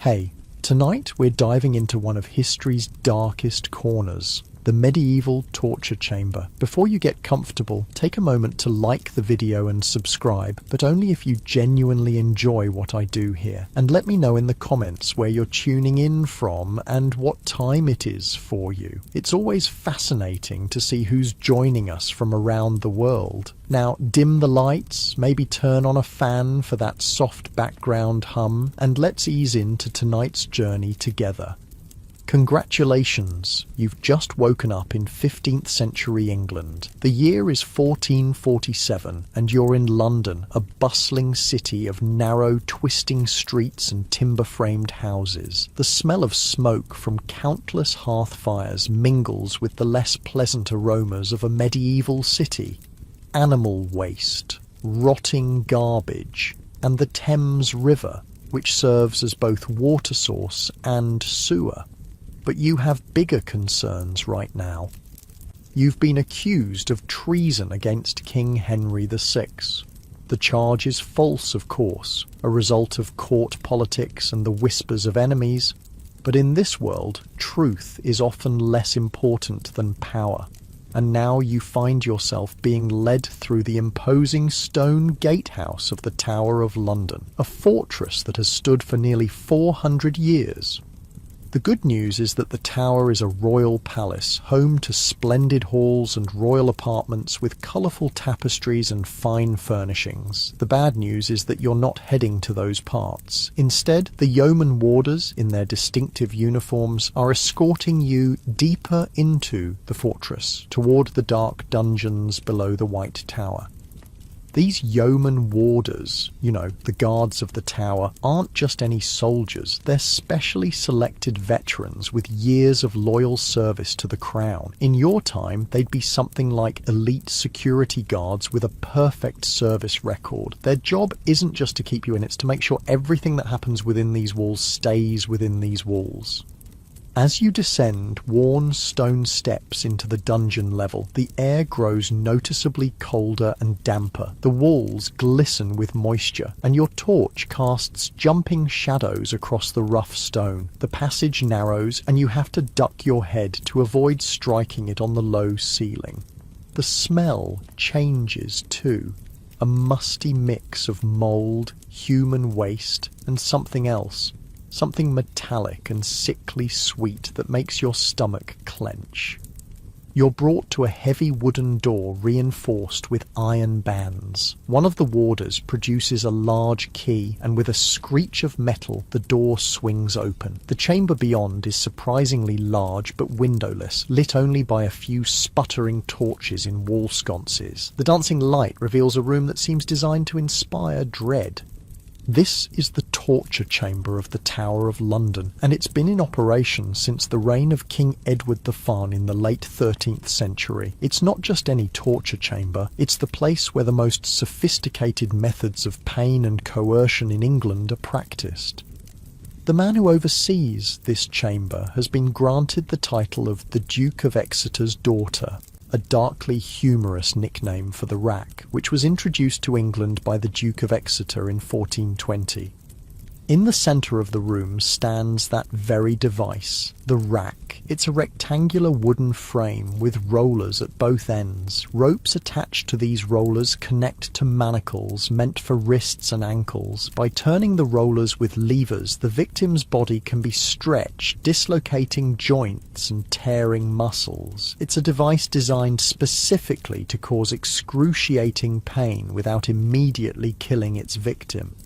Hey, tonight we're diving into one of history's darkest corners, the medieval torture chamber. Before you get comfortable, take a moment to like the video and subscribe, but only if you genuinely enjoy what I do here. And let me know in the comments where you're tuning in from and what time it is for you. It's always fascinating to see who's joining us from around the world. Now, dim the lights, maybe turn on a fan for that soft background hum, and let's ease into tonight's journey together. Congratulations, you've just woken up in 15th century England. The year is 1447 and you're in London, a bustling city of narrow, twisting streets and timber-framed houses. The smell of smoke from countless hearth fires mingles with the less pleasant aromas of a medieval city. Animal waste, rotting garbage, and the Thames River, which serves as both water source and sewer. But you have bigger concerns right now. You've been accused of treason against King Henry VI. The charge is false, of course, a result of court politics and the whispers of enemies. But in this world, truth is often less important than power. And now you find yourself being led through the imposing stone gatehouse of the Tower of London, a fortress that has stood for nearly 400 years. The good news is that the Tower is a royal palace, home to splendid halls and royal apartments with colourful tapestries and fine furnishings. The bad news is that you're not heading to those parts. Instead, the yeoman warders, in their distinctive uniforms, are escorting you deeper into the fortress, toward the dark dungeons below the White Tower. These yeoman warders, the guards of the tower, aren't just any soldiers. They're specially selected veterans with years of loyal service to the crown. In your time, they'd be something like elite security guards with a perfect service record. Their job isn't just to keep you in, it's to make sure everything that happens within these walls stays within these walls. As you descend worn stone steps into the dungeon level, the air grows noticeably colder and damper. The walls glisten with moisture, and your torch casts jumping shadows across the rough stone. The passage narrows, and you have to duck your head to avoid striking it on the low ceiling. The smell changes too. A musty mix of mould, human waste, and something else. Something metallic and sickly sweet that makes your stomach clench. You're brought to a heavy wooden door reinforced with iron bands. One of the warders produces a large key, and with a screech of metal, the door swings open. The chamber beyond is surprisingly large but windowless, lit only by a few sputtering torches in wall sconces. The dancing light reveals a room that seems designed to inspire dread. This is the torture chamber of the Tower of London, and it's been in operation since the reign of King Edward the Fawn in the late 13th century. It's not just any torture chamber, it's the place where the most sophisticated methods of pain and coercion in England are practiced. The man who oversees this chamber has been granted the title of the Duke of Exeter's daughter, a darkly humorous nickname for the rack, which was introduced to England by the Duke of Exeter in 1420. In the centre of the room stands that very device, the rack. It's a rectangular wooden frame with rollers at both ends. Ropes attached to these rollers connect to manacles meant for wrists and ankles. By turning the rollers with levers, the victim's body can be stretched, dislocating joints and tearing muscles. It's a device designed specifically to cause excruciating pain without immediately killing its victim.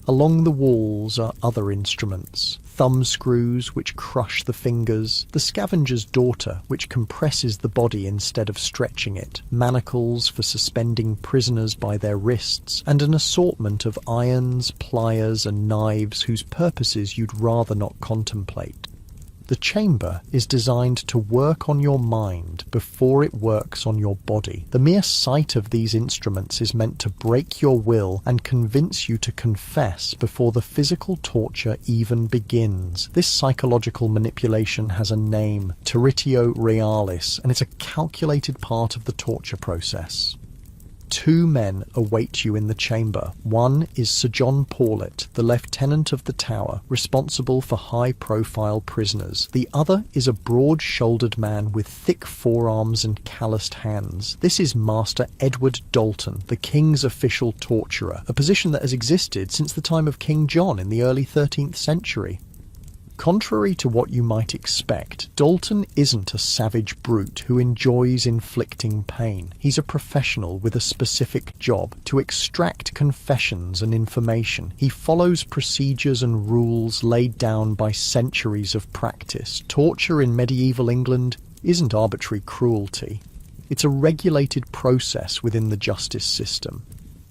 Along the walls are other instruments, thumb screws which crush the fingers, the scavenger's daughter which compresses the body instead of stretching it, manacles for suspending prisoners by their wrists, and an assortment of irons, pliers and knives whose purposes you'd rather not contemplate. The chamber is designed to work on your mind before it works on your body. The mere sight of these instruments is meant to break your will and convince you to confess before the physical torture even begins. This psychological manipulation has a name, territio realis, and it's a calculated part of the torture process. Two men await you in the chamber. One is Sir John Paulet, the lieutenant of the tower, responsible for high-profile prisoners. The other is a broad-shouldered man with thick forearms and calloused hands. This is Master Edward Dalton, the king's official torturer, a position that has existed since the time of King John in the early 13th century. Contrary to what you might expect, Dalton isn't a savage brute who enjoys inflicting pain. He's a professional with a specific job: to extract confessions and information. He follows procedures and rules laid down by centuries of practice. Torture in medieval England isn't arbitrary cruelty. It's a regulated process within the justice system.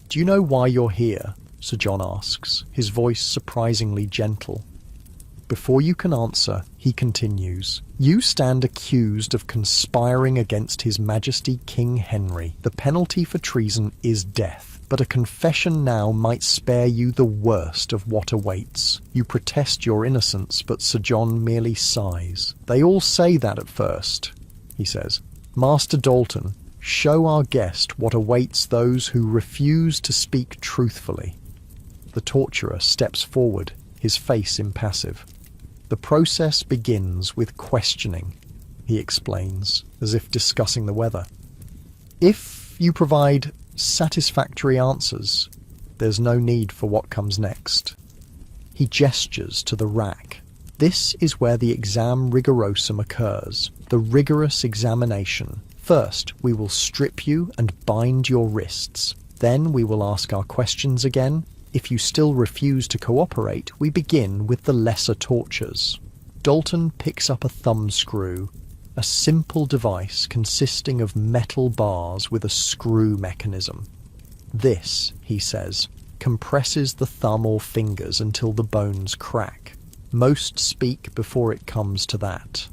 "Do you know why you're here?" Sir John asks, his voice surprisingly gentle. Before you can answer, he continues, "You stand accused of conspiring against His Majesty King Henry. The penalty for treason is death, but a confession now might spare you the worst of what awaits." You protest your innocence, but Sir John merely sighs. "They all say that at first," he says. "Master Dalton, show our guest what awaits those who refuse to speak truthfully." The torturer steps forward, his face impassive. "The process begins with questioning," he explains, as if discussing the weather. "If you provide satisfactory answers, there's no need for what comes next." He gestures to the rack. This is where the exam rigorosum occurs, the rigorous examination. First, we will strip you and bind your wrists. Then we will ask our questions again. If you still refuse to cooperate, we begin with the lesser tortures. Dalton picks up a thumbscrew, a simple device consisting of metal bars with a screw mechanism. "This," he says, "compresses the thumb or fingers until the bones crack. Most speak before it comes to that."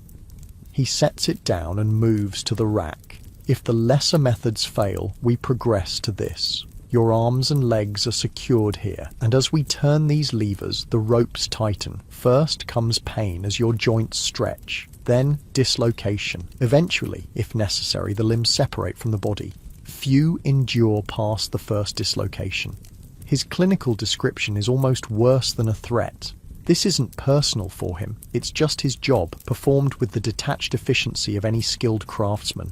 He sets it down and moves to the rack. "If the lesser methods fail, we progress to this. Your arms and legs are secured here, and as we turn these levers, the ropes tighten. First comes pain as your joints stretch, then dislocation. Eventually, if necessary, the limbs separate from the body. Few endure past the first dislocation." His clinical description is almost worse than a threat. This isn't personal for him, it's just his job, performed with the detached efficiency of any skilled craftsman.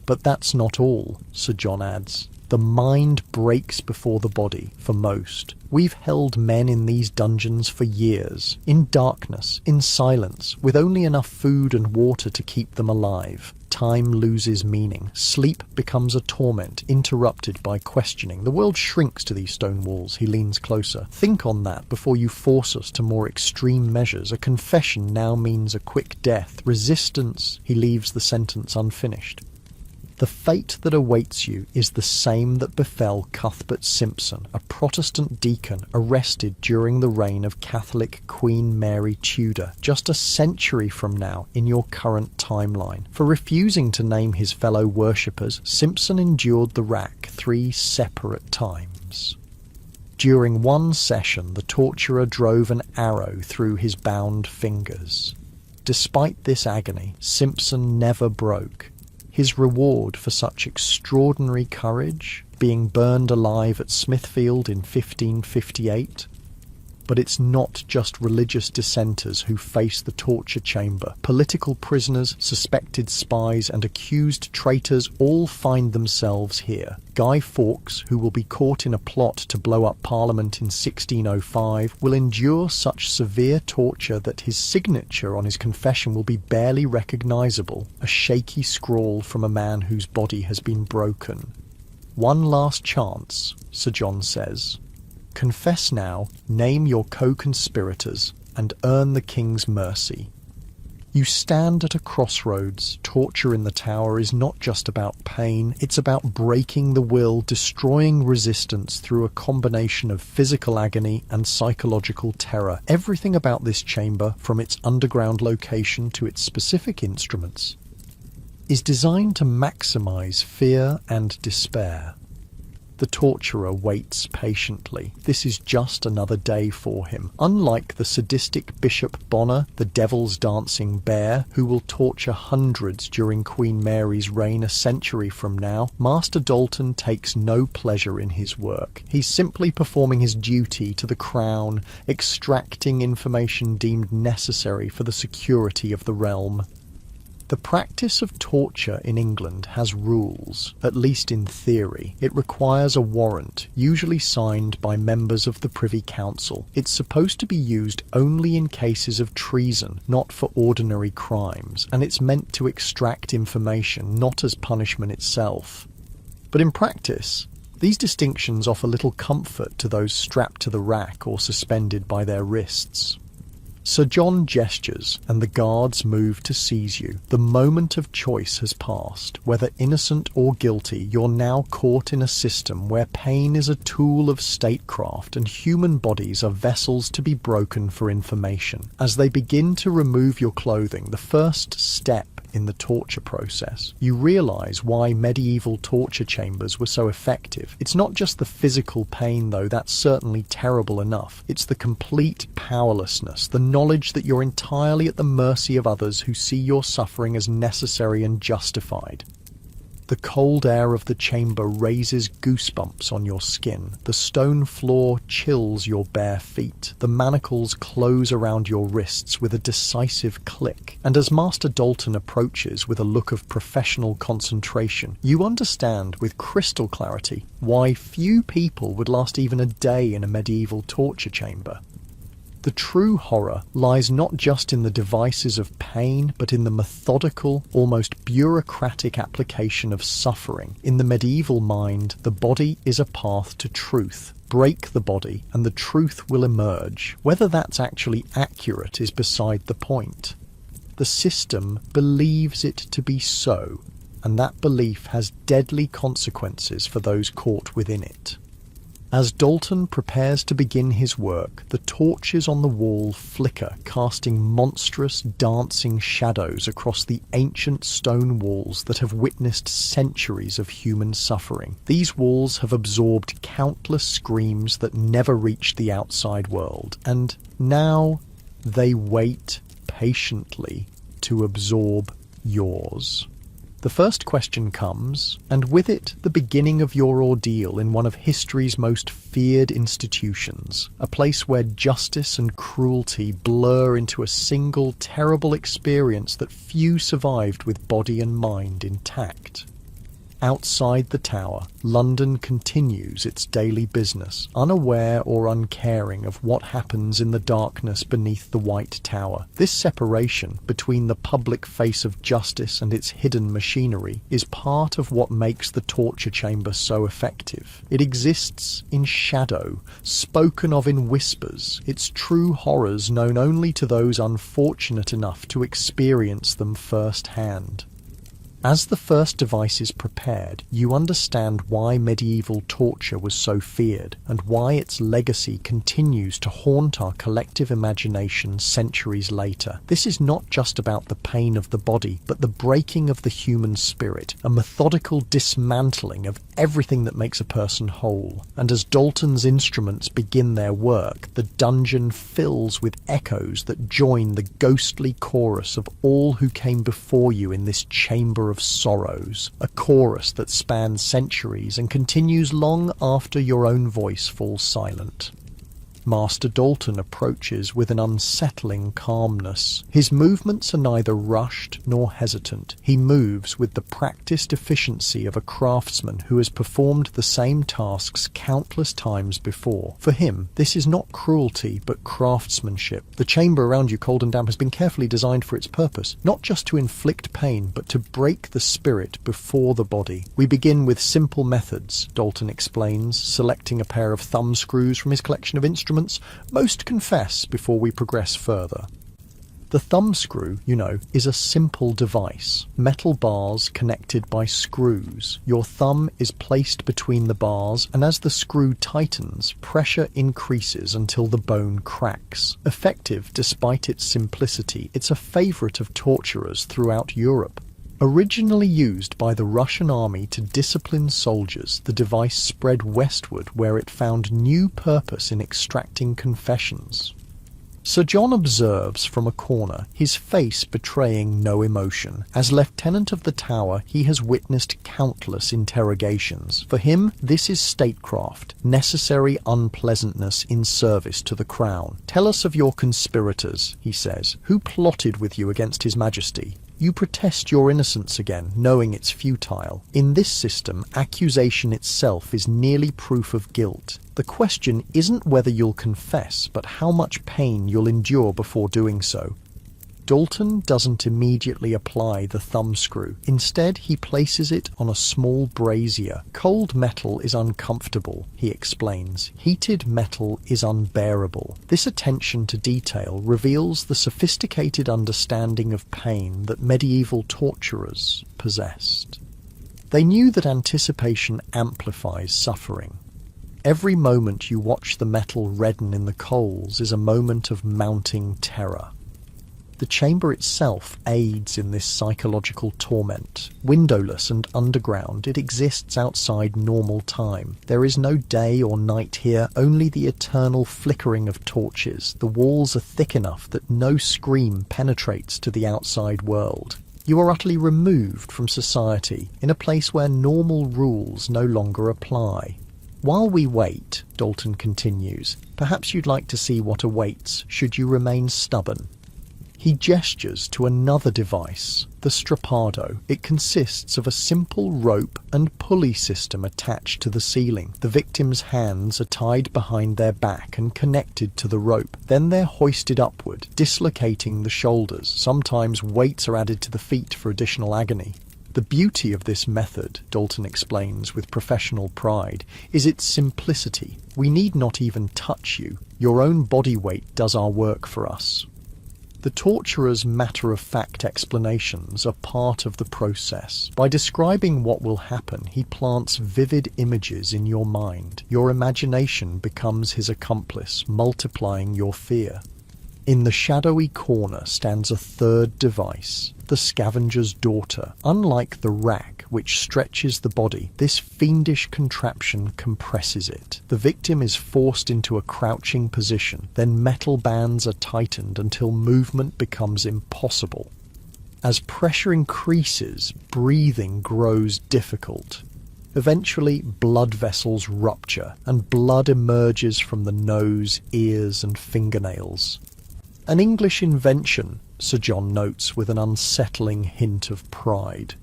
"But that's not all," Sir John adds. "The mind breaks before the body, for most. We've held men in these dungeons for years, in darkness, in silence, with only enough food and water to keep them alive. Time loses meaning. Sleep becomes a torment, interrupted by questioning. The world shrinks to these stone walls." He leans closer. "Think on that before you force us to more extreme measures. A confession now means a quick death. Resistance..." He leaves the sentence unfinished. "The fate that awaits you is the same that befell Cuthbert Simpson, a Protestant deacon arrested during the reign of Catholic Queen Mary Tudor, just a century from now in your current timeline. For refusing to name his fellow worshippers, Simpson endured the rack 3 separate times. During one session, the torturer drove an arrow through his bound fingers. Despite this agony, Simpson never broke. His reward for such extraordinary courage, being burned alive at Smithfield in 1558. But it's not just religious dissenters who face the torture chamber. Political prisoners, suspected spies, and accused traitors all find themselves here. Guy Fawkes, who will be caught in a plot to blow up Parliament in 1605, will endure such severe torture that his signature on his confession will be barely recognisable, a shaky scrawl from a man whose body has been broken. "One last chance," Sir John says. "Confess now, name your co-conspirators, and earn the king's mercy." You stand at a crossroads. Torture in the tower is not just about pain, it's about breaking the will, destroying resistance through a combination of physical agony and psychological terror. Everything about this chamber, from its underground location to its specific instruments, is designed to maximize fear and despair. The torturer waits patiently. This is just another day for him. Unlike the sadistic Bishop Bonner, the devil's dancing bear, who will torture hundreds during Queen Mary's reign a century from now, Master Dalton takes no pleasure in his work. He's simply performing his duty to the crown, extracting information deemed necessary for the security of the realm. The practice of torture in England has rules, at least in theory. It requires a warrant, usually signed by members of the Privy Council. It's supposed to be used only in cases of treason, not for ordinary crimes, and it's meant to extract information, not as punishment itself. But in practice, these distinctions offer little comfort to those strapped to the rack or suspended by their wrists. Sir John gestures, and the guards move to seize you. The moment of choice has passed. Whether innocent or guilty, you're now caught in a system where pain is a tool of statecraft and human bodies are vessels to be broken for information. As they begin to remove your clothing, the first step in the torture process, you realize why medieval torture chambers were so effective. It's not just the physical pain, though, that's certainly terrible enough. It's the complete powerlessness, the knowledge that you're entirely at the mercy of others who see your suffering as necessary and justified. The cold air of the chamber raises goosebumps on your skin. The stone floor chills your bare feet. The manacles close around your wrists with a decisive click. And as Master Dalton approaches with a look of professional concentration, you understand with crystal clarity why few people would last even a day in a medieval torture chamber. The true horror lies not just in the devices of pain, but in the methodical, almost bureaucratic application of suffering. In the medieval mind, the body is a path to truth. Break the body, and the truth will emerge. Whether that's actually accurate is beside the point. The system believes it to be so, and that belief has deadly consequences for those caught within it. As Dalton prepares to begin his work, the torches on the wall flicker, casting monstrous, dancing shadows across the ancient stone walls that have witnessed centuries of human suffering. These walls have absorbed countless screams that never reached the outside world, and now they wait patiently to absorb yours. The first question comes, and with it the beginning of your ordeal in one of history's most feared institutions, a place where justice and cruelty blur into a single terrible experience that few survived with body and mind intact. Outside the tower, London continues its daily business, unaware or uncaring of what happens in the darkness beneath the White Tower. This separation between the public face of justice and its hidden machinery is part of what makes the torture chamber so effective. It exists in shadow, spoken of in whispers, its true horrors known only to those unfortunate enough to experience them firsthand. As the first device is prepared, you understand why medieval torture was so feared, and why its legacy continues to haunt our collective imagination centuries later. This is not just about the pain of the body, but the breaking of the human spirit, a methodical dismantling of everything that makes a person whole. And as Dalton's instruments begin their work, the dungeon fills with echoes that join the ghostly chorus of all who came before you in this chamber of sorrows, a chorus that spans centuries and continues long after your own voice falls silent. Master Dalton approaches with an unsettling calmness. His movements are neither rushed nor hesitant. He moves with the practiced efficiency of a craftsman who has performed the same tasks countless times before. For him, this is not cruelty, but craftsmanship. The chamber around you, cold and damp, has been carefully designed for its purpose, not just to inflict pain, but to break the spirit before the body. We begin with simple methods, Dalton explains, selecting a pair of thumb screws from his collection of instruments. Most confess before we progress further. The thumb screw, is a simple device. Metal bars connected by screws. Your thumb is placed between the bars, and as the screw tightens, pressure increases until the bone cracks. Effective despite its simplicity, it's a favourite of torturers throughout Europe. Originally used by the Russian army to discipline soldiers, the device spread westward where it found new purpose in extracting confessions. Sir John observes from a corner, his face betraying no emotion. As Lieutenant of the Tower, he has witnessed countless interrogations. For him, this is statecraft, necessary unpleasantness in service to the crown. "Tell us of your conspirators," he says. "Who plotted with you against His Majesty?" You protest your innocence again, knowing it's futile. In this system, accusation itself is nearly proof of guilt. The question isn't whether you'll confess, but how much pain you'll endure before doing so. Dalton doesn't immediately apply the thumbscrew. Instead, he places it on a small brazier. "Cold metal is uncomfortable," he explains. "Heated metal is unbearable." This attention to detail reveals the sophisticated understanding of pain that medieval torturers possessed. They knew that anticipation amplifies suffering. Every moment you watch the metal redden in the coals is a moment of mounting terror. The chamber itself aids in this psychological torment. Windowless and underground, it exists outside normal time. There is no day or night here, only the eternal flickering of torches. The walls are thick enough that no scream penetrates to the outside world. You are utterly removed from society, in a place where normal rules no longer apply. "While we wait," Dalton continues, "perhaps you'd like to see what awaits should you remain stubborn." He gestures to another device, the strappado. It consists of a simple rope and pulley system attached to the ceiling. The victim's hands are tied behind their back and connected to the rope. Then they're hoisted upward, dislocating the shoulders. Sometimes weights are added to the feet for additional agony. The beauty of this method, Dalton explains with professional pride, is its simplicity. We need not even touch you. Your own body weight does our work for us. The torturer's matter-of-fact explanations are part of the process. By describing what will happen, he plants vivid images in your mind. Your imagination becomes his accomplice, multiplying your fear. In the shadowy corner stands a third device, the scavenger's daughter. Unlike the rack, which stretches the body, this fiendish contraption compresses it. The victim is forced into a crouching position, then metal bands are tightened until movement becomes impossible. As pressure increases, breathing grows difficult. Eventually, blood vessels rupture, and blood emerges from the nose, ears, and fingernails. An English invention, Sir John notes with an unsettling hint of pride.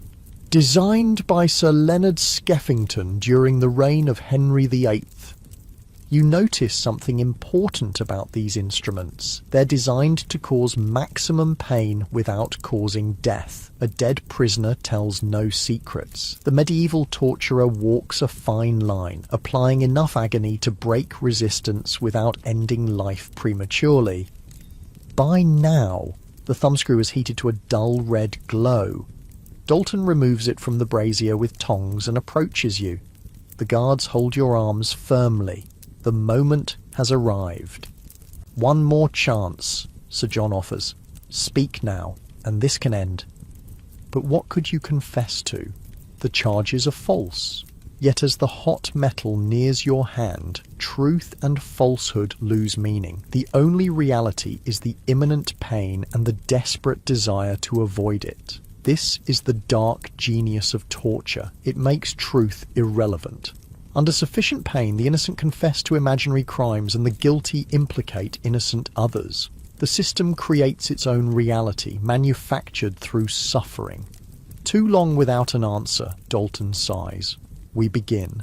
Designed by Sir Leonard Skeffington during the reign of Henry VIII. You notice something important about these instruments. They're designed to cause maximum pain without causing death. A dead prisoner tells no secrets. The medieval torturer walks a fine line, applying enough agony to break resistance without ending life prematurely. By now, the thumbscrew is heated to a dull red glow. Dalton removes it from the brazier with tongs and approaches you. The guards hold your arms firmly. The moment has arrived. "One more chance," Sir John offers. "Speak now, and this can end." But what could you confess to? The charges are false. Yet as the hot metal nears your hand, truth and falsehood lose meaning. The only reality is the imminent pain and the desperate desire to avoid it. This is the dark genius of torture. It makes truth irrelevant. Under sufficient pain, the innocent confess to imaginary crimes and the guilty implicate innocent others. The system creates its own reality, manufactured through suffering. Too long without an answer, Dalton sighs. We begin.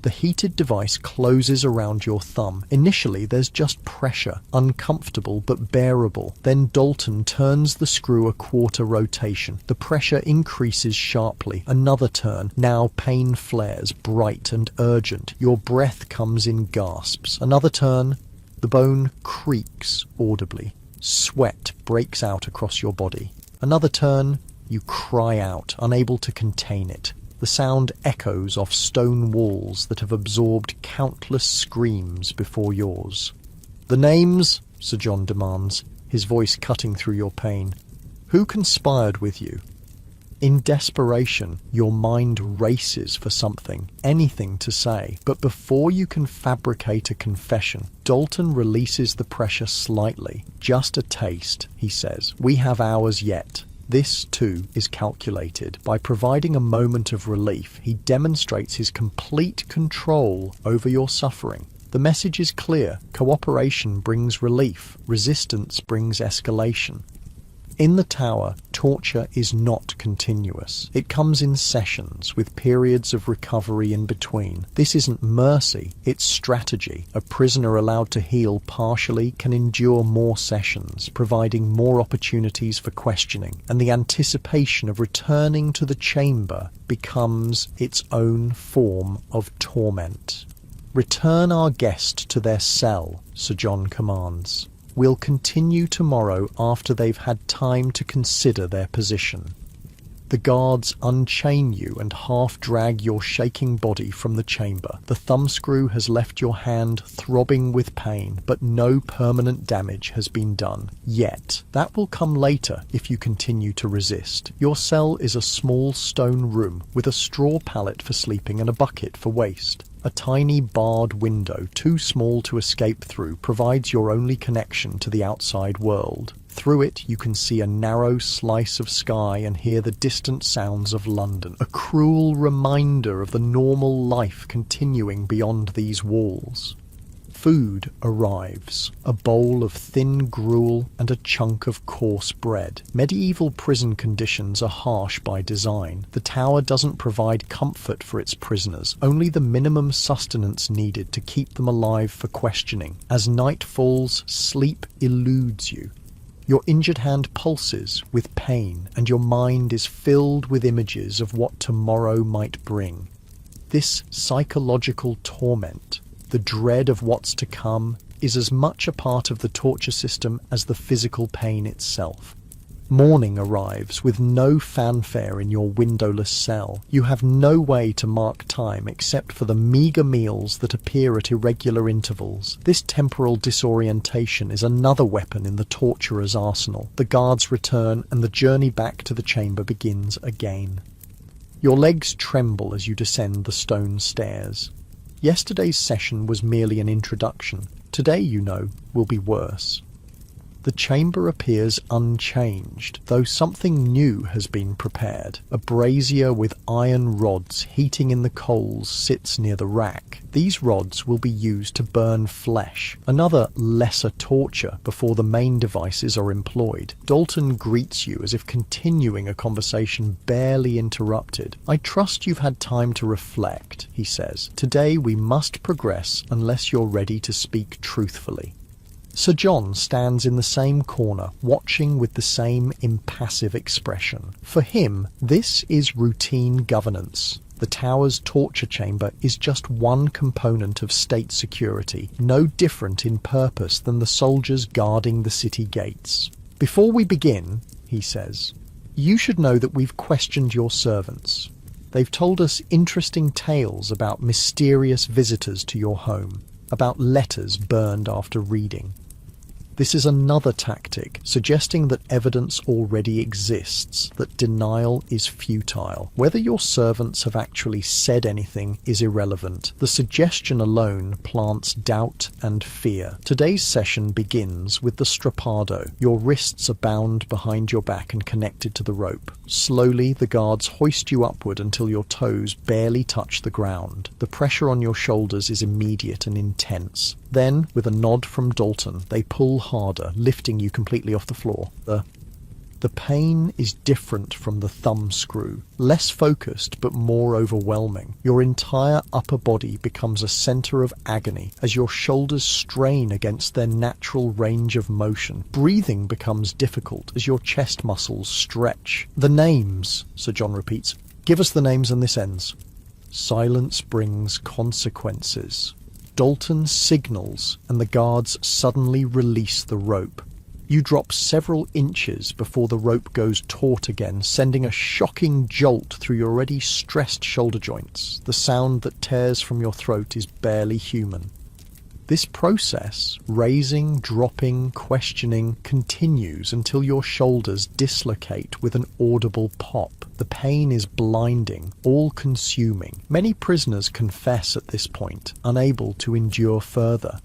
The heated device closes around your thumb. Initially, there's just pressure, uncomfortable but bearable. Then Dalton turns the screw a quarter rotation. The pressure increases sharply. Another turn. Now pain flares, bright and urgent. Your breath comes in gasps. Another turn. The bone creaks audibly. Sweat breaks out across your body. Another turn. You cry out, unable to contain it. The sound echoes off stone walls that have absorbed countless screams before yours. "The names?" Sir John demands, his voice cutting through your pain. "Who conspired with you?" In desperation, your mind races for something, anything to say. But before you can fabricate a confession, Dalton releases the pressure slightly. "Just a taste," he says. "We have hours yet." This, too, is calculated. By providing a moment of relief, he demonstrates his complete control over your suffering. The message is clear. Cooperation brings relief. Resistance brings escalation. In the tower, torture is not continuous. It comes in sessions, with periods of recovery in between. This isn't mercy, it's strategy. A prisoner allowed to heal partially can endure more sessions, providing more opportunities for questioning, and the anticipation of returning to the chamber becomes its own form of torment. "Return our guest to their cell," Sir John commands. "We'll continue tomorrow after they've had time to consider their position." The guards unchain you and half-drag your shaking body from the chamber. The thumbscrew has left your hand throbbing with pain, but no permanent damage has been done. Yet. That will come later if you continue to resist. Your cell is a small stone room with a straw pallet for sleeping and a bucket for waste. A tiny barred window, too small to escape through, provides your only connection to the outside world. Through it you can see a narrow slice of sky and hear the distant sounds of London, a cruel reminder of the normal life continuing beyond these walls. Food arrives, a bowl of thin gruel and a chunk of coarse bread. Medieval prison conditions are harsh by design. The tower doesn't provide comfort for its prisoners, only the minimum sustenance needed to keep them alive for questioning. As night falls, sleep eludes you. Your injured hand pulses with pain, and your mind is filled with images of what tomorrow might bring. This psychological torment, the dread of what's to come, is as much a part of the torture system as the physical pain itself. Morning arrives with no fanfare in your windowless cell. You have no way to mark time except for the meagre meals that appear at irregular intervals. This temporal disorientation is another weapon in the torturer's arsenal. The guards return and the journey back to the chamber begins again. Your legs tremble as you descend the stone stairs. Yesterday's session was merely an introduction. Today, you know, will be worse. The chamber appears unchanged, though something new has been prepared. A brazier with iron rods heating in the coals sits near the rack. These rods will be used to burn flesh, another lesser torture before the main devices are employed. Dalton greets you as if continuing a conversation barely interrupted. "I trust you've had time to reflect," he says. "Today we must progress unless you're ready to speak truthfully." Sir John stands in the same corner, watching with the same impassive expression. For him, this is routine governance. The tower's torture chamber is just one component of state security, no different in purpose than the soldiers guarding the city gates. "Before we begin," he says, "you should know that we've questioned your servants. They've told us interesting tales about mysterious visitors to your home, about letters burned after reading. This is another tactic, suggesting that evidence already exists, that denial is futile. Whether your servants have actually said anything is irrelevant. The suggestion alone plants doubt and fear. Today's session begins with the strappado. Your wrists are bound behind your back and connected to the rope. Slowly, the guards hoist you upward until your toes barely touch the ground. The pressure on your shoulders is immediate and intense. Then, with a nod from Dalton, they pull harder, lifting you completely off the floor. The pain is different from the thumb screw, less focused but more overwhelming. Your entire upper body becomes a center of agony as your shoulders strain against their natural range of motion. Breathing becomes difficult as your chest muscles stretch. "The names," Sir John repeats. "Give us the names and this ends." Silence brings consequences. Dalton signals, and the guards suddenly release the rope. You drop several inches before the rope goes taut again, sending a shocking jolt through your already stressed shoulder joints. The sound that tears from your throat is barely human. This process, raising, dropping, questioning, continues until your shoulders dislocate with an audible pop. The pain is blinding, all-consuming. Many prisoners confess at this point, unable to endure further.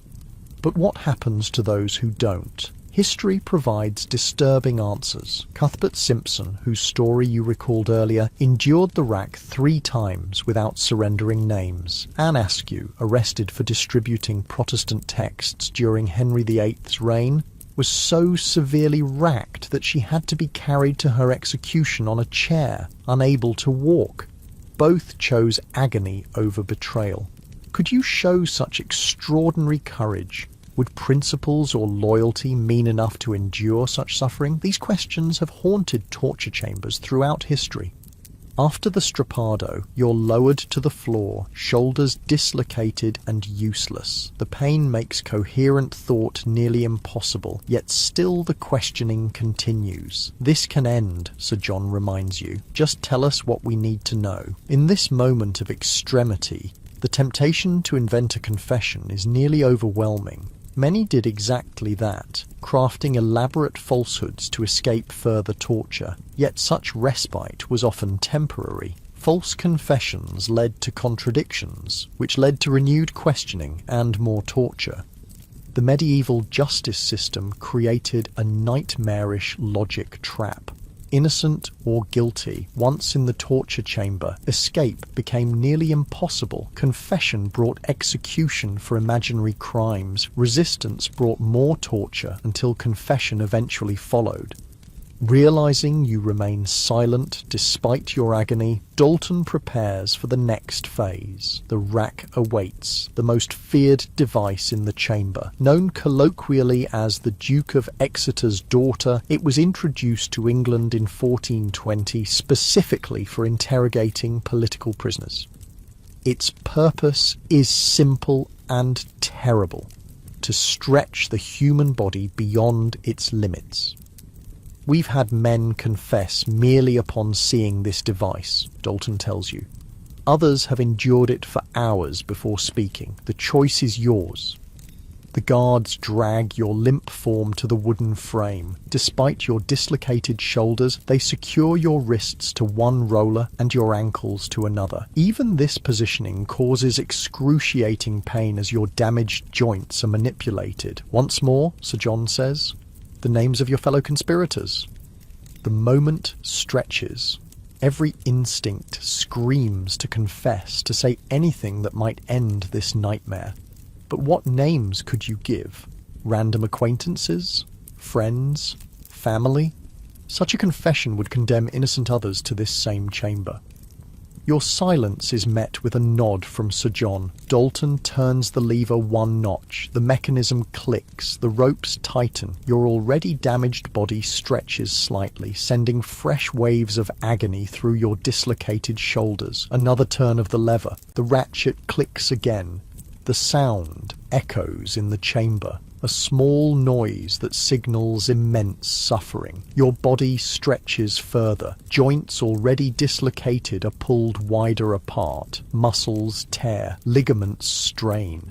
But what happens to those who don't? History provides disturbing answers. Cuthbert Simpson, whose story you recalled earlier, endured the rack 3 times without surrendering names. Anne Askew, arrested for distributing Protestant texts during Henry VIII's reign, was so severely racked that she had to be carried to her execution on a chair, unable to walk. Both chose agony over betrayal. Could you show such extraordinary courage? Would principles or loyalty mean enough to endure such suffering? These questions have haunted torture chambers throughout history. After the strappado, you're lowered to the floor, shoulders dislocated and useless. The pain makes coherent thought nearly impossible, yet still the questioning continues. This can end, Sir John reminds you. Just tell us what we need to know. In this moment of extremity, the temptation to invent a confession is nearly overwhelming. Many did exactly that, crafting elaborate falsehoods to escape further torture. Yet such respite was often temporary. False confessions led to contradictions, which led to renewed questioning and more torture. The medieval justice system created a nightmarish logic trap. Innocent or guilty, once in the torture chamber, escape became nearly impossible. Confession brought execution for imaginary crimes. Resistance brought more torture until confession eventually followed. Realizing you remain silent despite your agony, Dalton prepares for the next phase. The rack awaits, the most feared device in the chamber. Known colloquially as the Duke of Exeter's daughter, it was introduced to England in 1420 specifically for interrogating political prisoners. Its purpose is simple and terrible: to stretch the human body beyond its limits. We've had men confess merely upon seeing this device, Dalton tells you. Others have endured it for hours before speaking. The choice is yours. The guards drag your limp form to the wooden frame. Despite your dislocated shoulders, they secure your wrists to one roller and your ankles to another. Even this positioning causes excruciating pain as your damaged joints are manipulated. Once more, Sir John says, the names of your fellow conspirators. The moment stretches. Every instinct screams to confess, to say anything that might end this nightmare. But what names could you give? Random acquaintances? Friends? Family? Such a confession would condemn innocent others to this same chamber. Your silence is met with a nod from Sir John. Dalton turns the lever 1 notch. The mechanism clicks. The ropes tighten. Your already damaged body stretches slightly, sending fresh waves of agony through your dislocated shoulders. Another turn of the lever. The ratchet clicks again. The sound echoes in the chamber. A small noise that signals immense suffering. Your body stretches further. Joints already dislocated are pulled wider apart. Muscles tear. Ligaments strain.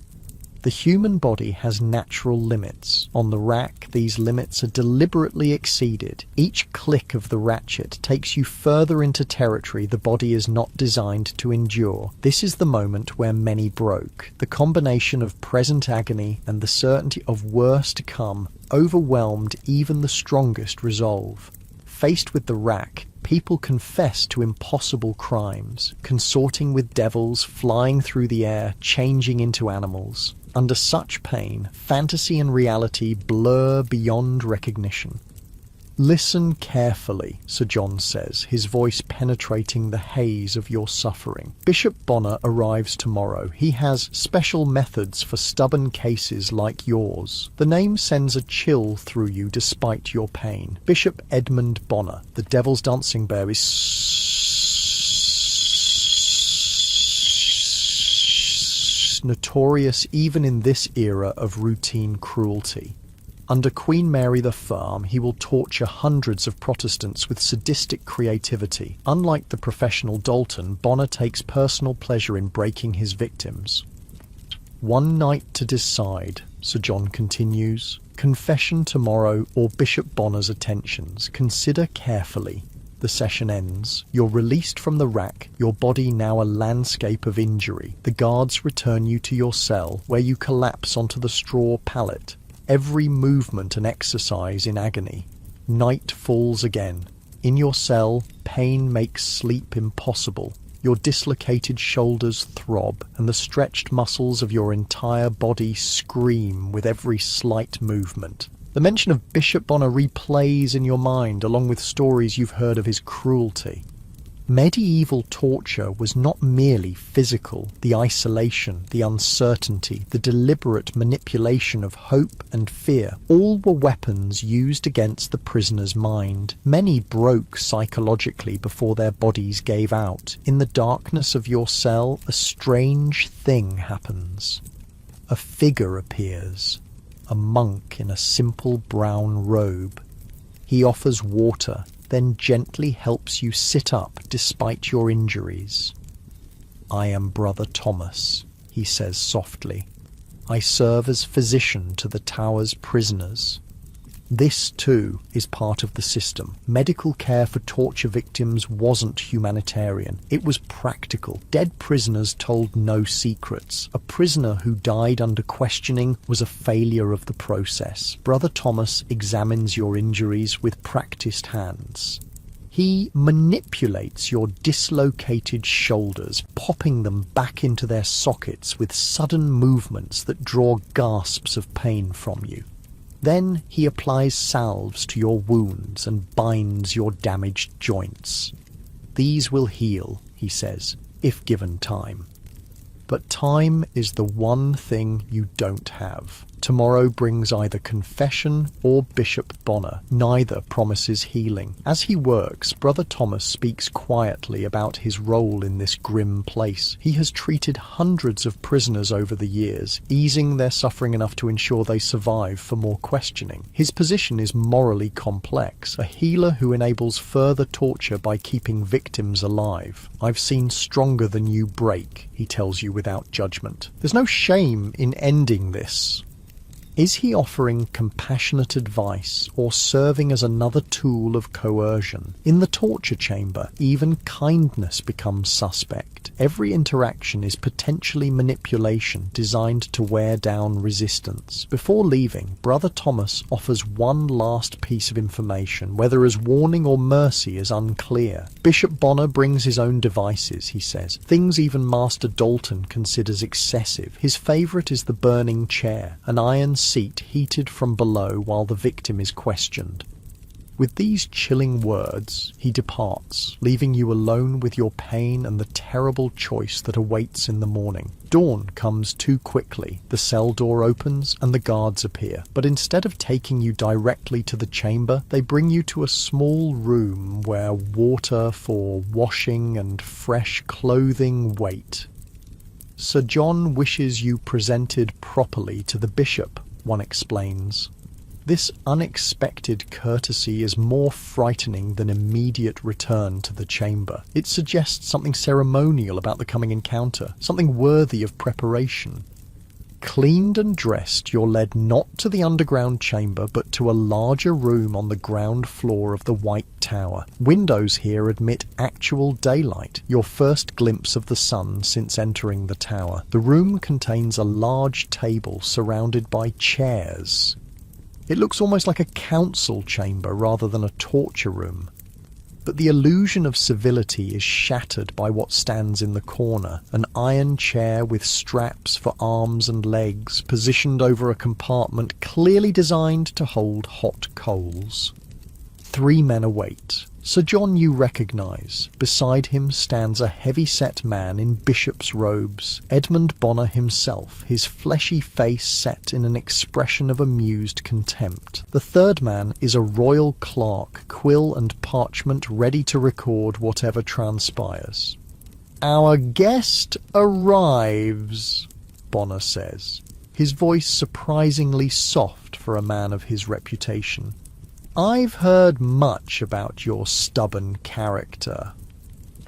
The human body has natural limits. On the rack, these limits are deliberately exceeded. Each click of the ratchet takes you further into territory the body is not designed to endure. This is the moment where many broke. The combination of present agony and the certainty of worse to come overwhelmed even the strongest resolve. Faced with the rack, people confess to impossible crimes, consorting with devils, flying through the air, changing into animals. Under such pain, fantasy and reality blur beyond recognition. Listen carefully, Sir John says, his voice penetrating the haze of your suffering. Bishop Bonner arrives tomorrow. He has special methods for stubborn cases like yours. The name sends a chill through you despite your pain. Bishop Edmund Bonner, the Devil's Dancing Bear, is notorious even in this era of routine cruelty. Under Queen Mary the Firm, he will torture hundreds of Protestants with sadistic creativity. Unlike the professional Dalton, Bonner takes personal pleasure in breaking his victims. One night to decide, Sir John continues. Confession tomorrow or Bishop Bonner's attentions. Consider carefully. The session ends. You're released from the rack, your body now a landscape of injury. The guards return you to your cell, where you collapse onto the straw pallet. Every movement an exercise in agony. Night falls again. In your cell, pain makes sleep impossible. Your dislocated shoulders throb, and the stretched muscles of your entire body scream with every slight movement. The mention of Bishop Bonner replays in your mind, along with stories you've heard of his cruelty. Medieval torture was not merely physical. The isolation, the uncertainty, the deliberate manipulation of hope and fear, all were weapons used against the prisoner's mind. Many broke psychologically before their bodies gave out. In the darkness of your cell, a strange thing happens. A figure appears, a monk in a simple brown robe. He offers water, then gently helps you sit up despite your injuries. "I am Brother Thomas," he says softly. "I serve as physician to the tower's prisoners." This, too, is part of the system. Medical care for torture victims wasn't humanitarian. It was practical. Dead prisoners told no secrets. A prisoner who died under questioning was a failure of the process. Brother Thomas examines your injuries with practiced hands. He manipulates your dislocated shoulders, popping them back into their sockets with sudden movements that draw gasps of pain from you. Then he applies salves to your wounds and binds your damaged joints. "These will heal," he says, "if given time." But time is the one thing you don't have. Tomorrow brings either confession or Bishop Bonner. Neither promises healing. As he works, Brother Thomas speaks quietly about his role in this grim place. He has treated hundreds of prisoners over the years, easing their suffering enough to ensure they survive for more questioning. His position is morally complex, a healer who enables further torture by keeping victims alive. "I've seen stronger than you break," he tells you without judgment. There's no shame in ending this. Is he offering compassionate advice or serving as another tool of coercion? In the torture chamber, even kindness becomes suspect. Every interaction is potentially manipulation designed to wear down resistance. Before leaving, Brother Thomas offers one last piece of information, whether as warning or mercy is unclear. Bishop Bonner brings his own devices, he says, things even Master Dalton considers excessive. His favourite is the burning chair, an iron seat heated from below while the victim is questioned. With these chilling words, he departs, leaving you alone with your pain and the terrible choice that awaits in the morning. Dawn comes too quickly. The cell door opens and the guards appear. But instead of taking you directly to the chamber, they bring you to a small room where water for washing and fresh clothing wait. Sir John wishes you presented properly to the bishop, one explains. This unexpected courtesy is more frightening than immediate return to the chamber. It suggests something ceremonial about the coming encounter, something worthy of preparation. Cleaned and dressed, you're led not to the underground chamber, but to a larger room on the ground floor of the White Tower. Windows here admit actual daylight, your first glimpse of the sun since entering the tower. The room contains a large table surrounded by chairs. It looks almost like a council chamber rather than a torture room. But the illusion of civility is shattered by what stands in the corner, an iron chair with straps for arms and legs positioned over a compartment clearly designed to hold hot coals. 3 men await. Sir John you recognise. Beside him stands a heavy-set man in bishop's robes, Edmund Bonner himself, his fleshy face set in an expression of amused contempt. The third man is a royal clerk, quill and parchment ready to record whatever transpires. "Our guest arrives," Bonner says, his voice surprisingly soft for a man of his reputation. "I've heard much about your stubborn character."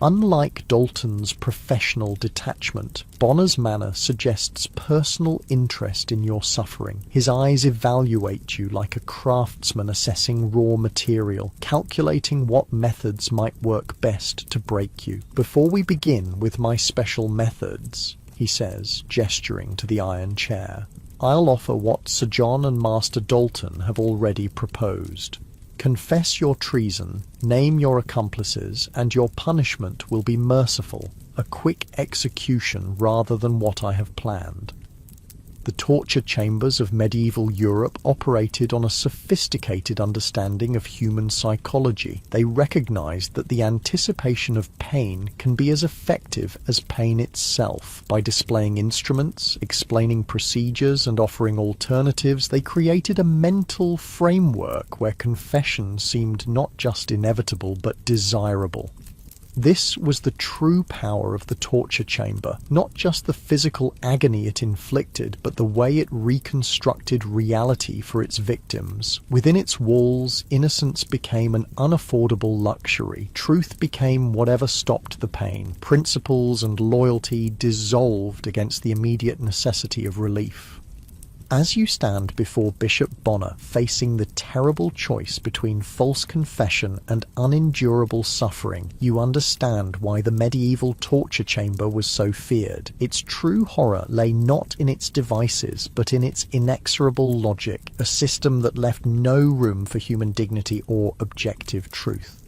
Unlike Dalton's professional detachment, Bonner's manner suggests personal interest in your suffering. His eyes evaluate you like a craftsman assessing raw material, calculating what methods might work best to break you. "Before we begin with my special methods," he says, gesturing to the iron chair, "I'll offer what Sir John and Master Dalton have already proposed. Confess your treason, name your accomplices, and your punishment will be merciful, a quick execution rather than what I have planned." The torture chambers of medieval Europe operated on a sophisticated understanding of human psychology. They recognized that the anticipation of pain can be as effective as pain itself. By displaying instruments, explaining procedures, and offering alternatives, they created a mental framework where confession seemed not just inevitable but desirable. This was the true power of the torture chamber, not just the physical agony it inflicted, but the way it reconstructed reality for its victims. Within its walls, innocence became an unaffordable luxury. Truth became whatever stopped the pain. Principles and loyalty dissolved against the immediate necessity of relief. As you stand before Bishop Bonner facing the terrible choice between false confession and unendurable suffering, you understand why the medieval torture chamber was so feared. Its true horror lay not in its devices, but in its inexorable logic, a system that left no room for human dignity or objective truth.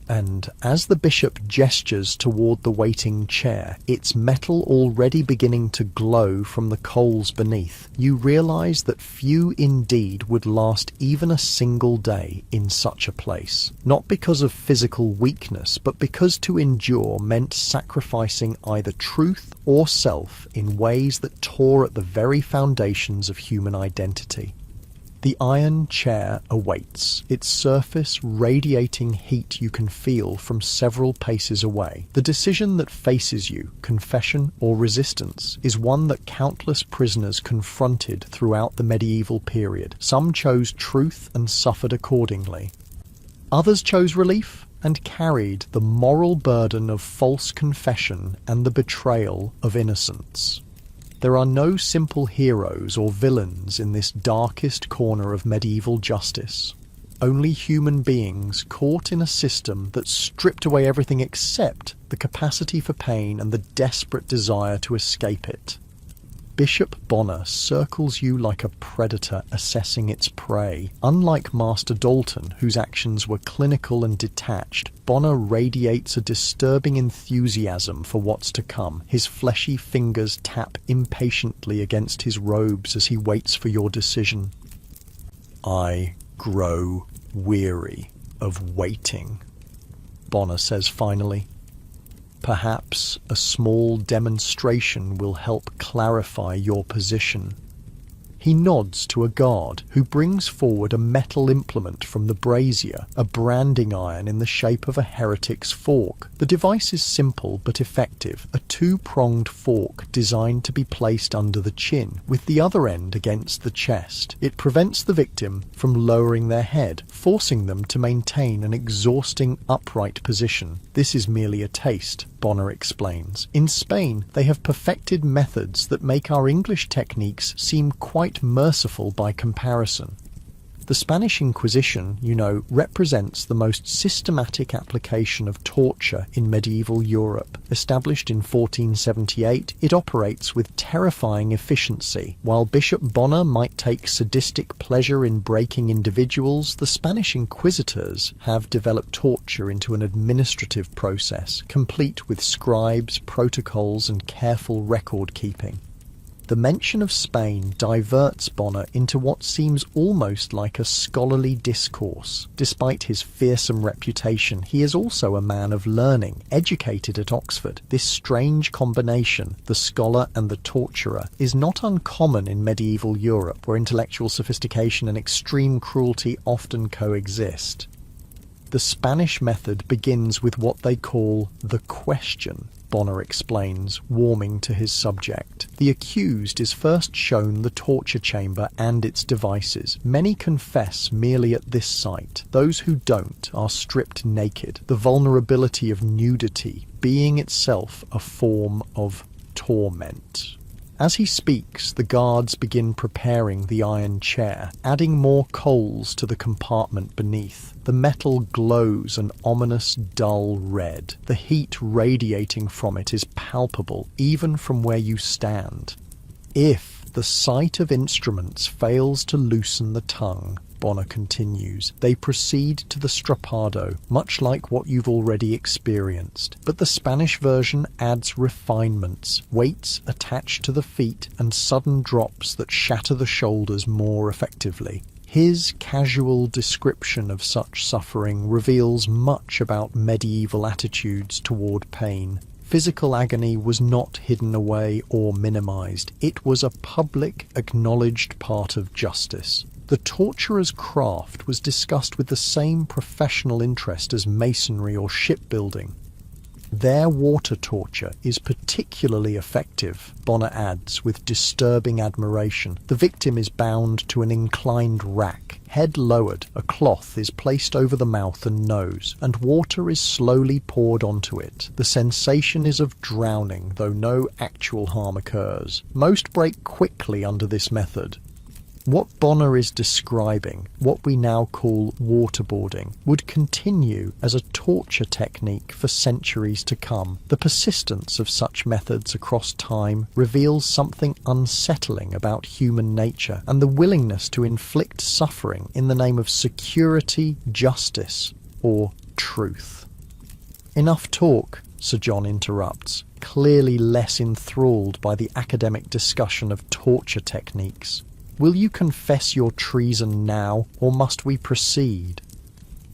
And as the bishop gestures toward the waiting chair, its metal already beginning to glow from the coals beneath, you realize that few indeed would last even a single day in such a place. Not because of physical weakness, but because to endure meant sacrificing either truth or self in ways that tore at the very foundations of human identity. The iron chair awaits, its surface radiating heat you can feel from several paces away. The decision that faces you, confession or resistance, is one that countless prisoners confronted throughout the medieval period. Some chose truth and suffered accordingly. Others chose relief and carried the moral burden of false confession and the betrayal of innocence. There are no simple heroes or villains in this darkest corner of medieval justice. Only human beings caught in a system that stripped away everything except the capacity for pain and the desperate desire to escape it. Bishop Bonner circles you like a predator assessing its prey. Unlike Master Dalton, whose actions were clinical and detached, Bonner radiates a disturbing enthusiasm for what's to come. His fleshy fingers tap impatiently against his robes as he waits for your decision. "I grow weary of waiting," Bonner says finally. "Perhaps a small demonstration will help clarify your position." He nods to a guard who brings forward a metal implement from the brazier, a branding iron in the shape of a heretic's fork. The device is simple but effective, a two-pronged fork designed to be placed under the chin, with the other end against the chest. It prevents the victim from lowering their head, forcing them to maintain an exhausting upright position. This is merely a taste, Bonner explains. In Spain, they have perfected methods that make our English techniques seem quite merciful by comparison. The Spanish Inquisition, represents the most systematic application of torture in medieval Europe. Established in 1478, it operates with terrifying efficiency. While Bishop Bonner might take sadistic pleasure in breaking individuals, the Spanish Inquisitors have developed torture into an administrative process, complete with scribes, protocols, and careful record-keeping. The mention of Spain diverts Bonner into what seems almost like a scholarly discourse. Despite his fearsome reputation, he is also a man of learning, educated at Oxford. This strange combination, the scholar and the torturer, is not uncommon in medieval Europe, where intellectual sophistication and extreme cruelty often coexist. The Spanish method begins with what they call the question. Bonner explains, warming to his subject. The accused is first shown the torture chamber and its devices. Many confess merely at this sight. Those who don't are stripped naked. The vulnerability of nudity being itself a form of torment. As he speaks, the guards begin preparing the iron chair, adding more coals to the compartment beneath. The metal glows an ominous dull red. The heat radiating from it is palpable, even from where you stand. If the sight of instruments fails to loosen the tongue, Bonner continues, they proceed to the strappado, much like what you've already experienced. But the Spanish version adds refinements, weights attached to the feet and sudden drops that shatter the shoulders more effectively. His casual description of such suffering reveals much about medieval attitudes toward pain. Physical agony was not hidden away or minimized. It was a public, acknowledged part of justice. The torturer's craft was discussed with the same professional interest as masonry or shipbuilding. Their water torture is particularly effective, Bonner adds with disturbing admiration. The victim is bound to an inclined rack. Head lowered, a cloth is placed over the mouth and nose, and water is slowly poured onto it. The sensation is of drowning, though no actual harm occurs. Most break quickly under this method. What Bonner is describing, what we now call waterboarding, would continue as a torture technique for centuries to come. The persistence of such methods across time reveals something unsettling about human nature and the willingness to inflict suffering in the name of security, justice, or truth. Enough talk, Sir John interrupts, clearly less enthralled by the academic discussion of torture techniques. Will you confess your treason now, or must we proceed?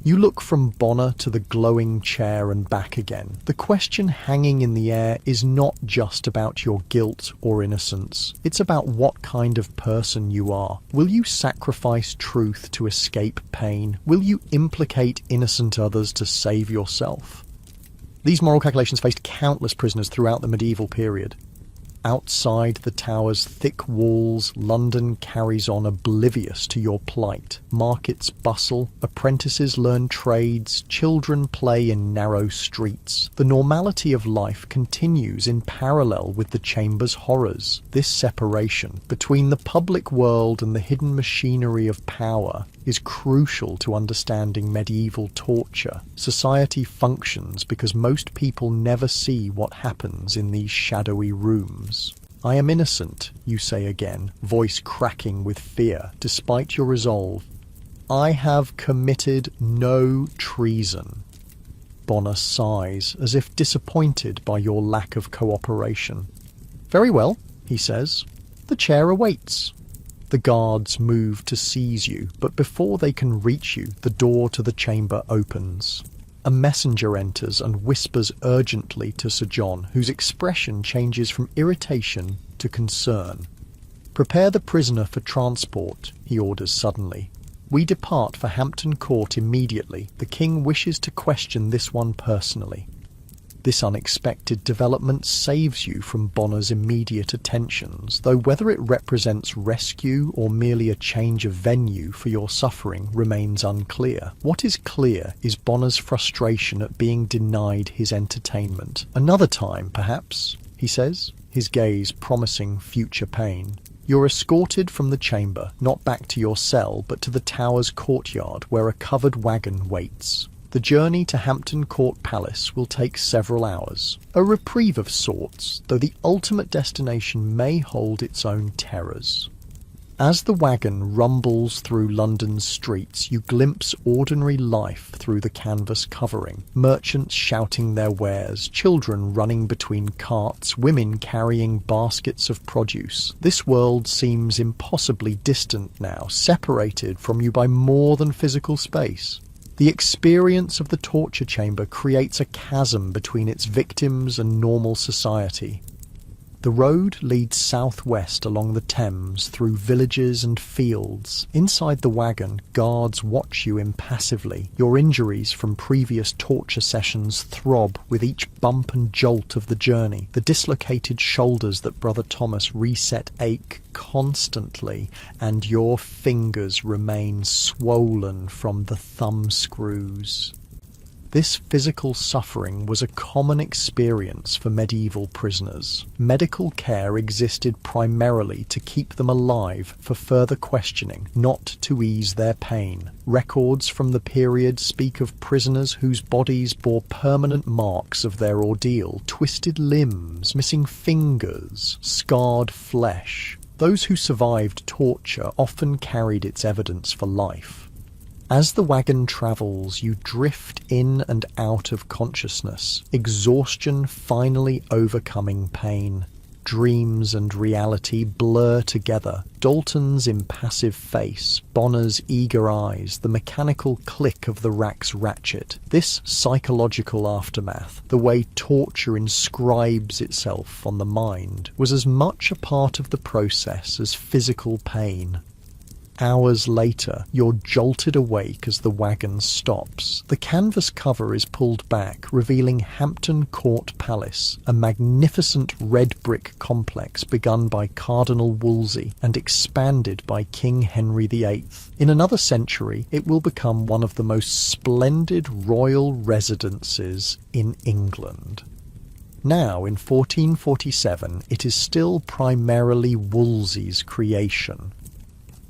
You look from Bonner to the glowing chair and back again. The question hanging in the air is not just about your guilt or innocence. It's about what kind of person you are. Will you sacrifice truth to escape pain? Will you implicate innocent others to save yourself? These moral calculations faced countless prisoners throughout the medieval period. Outside the tower's thick walls, London carries on oblivious to your plight. Markets bustle, apprentices learn trades, children play in narrow streets. The normality of life continues in parallel with the chamber's horrors. This separation between the public world and the hidden machinery of power is crucial to understanding medieval torture. Society functions because most people never see what happens in these shadowy rooms. I am innocent, you say again, voice cracking with fear, despite your resolve. I have committed no treason. Bonner sighs, as if disappointed by your lack of cooperation. Very well, he says. The chair awaits. The guards move to seize you, but before they can reach you, the door to the chamber opens. A messenger enters and whispers urgently to Sir John, whose expression changes from irritation to concern. Prepare the prisoner for transport, he orders suddenly. We depart for Hampton Court immediately. The king wishes to question this one personally. This unexpected development saves you from Bonner's immediate attentions, though whether it represents rescue or merely a change of venue for your suffering remains unclear. What is clear is Bonner's frustration at being denied his entertainment. Another time, perhaps, he says, his gaze promising future pain. You're escorted from the chamber, not back to your cell, but to the tower's courtyard, where a covered wagon waits. The journey to Hampton Court Palace will take several hours. A reprieve of sorts, though the ultimate destination may hold its own terrors. As the wagon rumbles through London's streets, you glimpse ordinary life through the canvas covering. Merchants shouting their wares, children running between carts, women carrying baskets of produce. This world seems impossibly distant now, separated from you by more than physical space. The experience of the torture chamber creates a chasm between its victims and normal society. The road leads southwest along the Thames through villages and fields. Inside the wagon, guards watch you impassively. Your injuries from previous torture sessions throb with each bump and jolt of the journey. The dislocated shoulders that Brother Thomas reset ache constantly, and your fingers remain swollen from the thumb screws. This physical suffering was a common experience for medieval prisoners. Medical care existed primarily to keep them alive for further questioning, not to ease their pain. Records from the period speak of prisoners whose bodies bore permanent marks of their ordeal, twisted limbs, missing fingers, scarred flesh. Those who survived torture often carried its evidence for life. As the wagon travels, you drift in and out of consciousness, exhaustion finally overcoming pain. Dreams and reality blur together. Dalton's impassive face, Bonner's eager eyes, the mechanical click of the rack's ratchet. This psychological aftermath, the way torture inscribes itself on the mind, was as much a part of the process as physical pain. Hours later, you're jolted awake as the wagon stops. The canvas cover is pulled back, revealing Hampton Court Palace, a magnificent red brick complex begun by Cardinal Wolsey and expanded by King Henry VIII. In another century, it will become one of the most splendid royal residences in England. Now, in 1447, it is still primarily Wolsey's creation.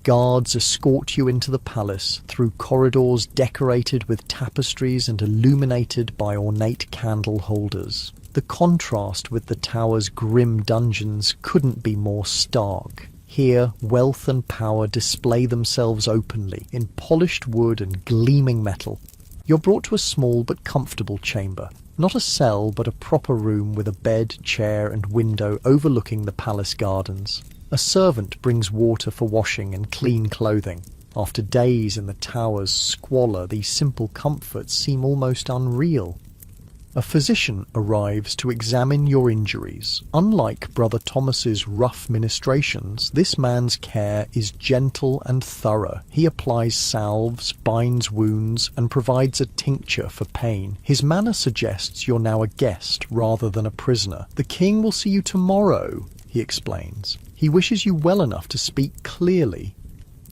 Guards escort you into the palace through corridors decorated with tapestries and illuminated by ornate candle holders. The contrast with the tower's grim dungeons couldn't be more stark. Here, wealth and power display themselves openly in polished wood and gleaming metal. You're brought to a small but comfortable chamber. Not a cell, but a proper room with a bed, chair, and window overlooking the palace gardens. A servant brings water for washing and clean clothing. After days in the tower's squalor, these simple comforts seem almost unreal. A physician arrives to examine your injuries. Unlike Brother Thomas's rough ministrations, this man's care is gentle and thorough. He applies salves, binds wounds, and provides a tincture for pain. His manner suggests you're now a guest rather than a prisoner. "The king will see you tomorrow," he explains. He wishes you well enough to speak clearly.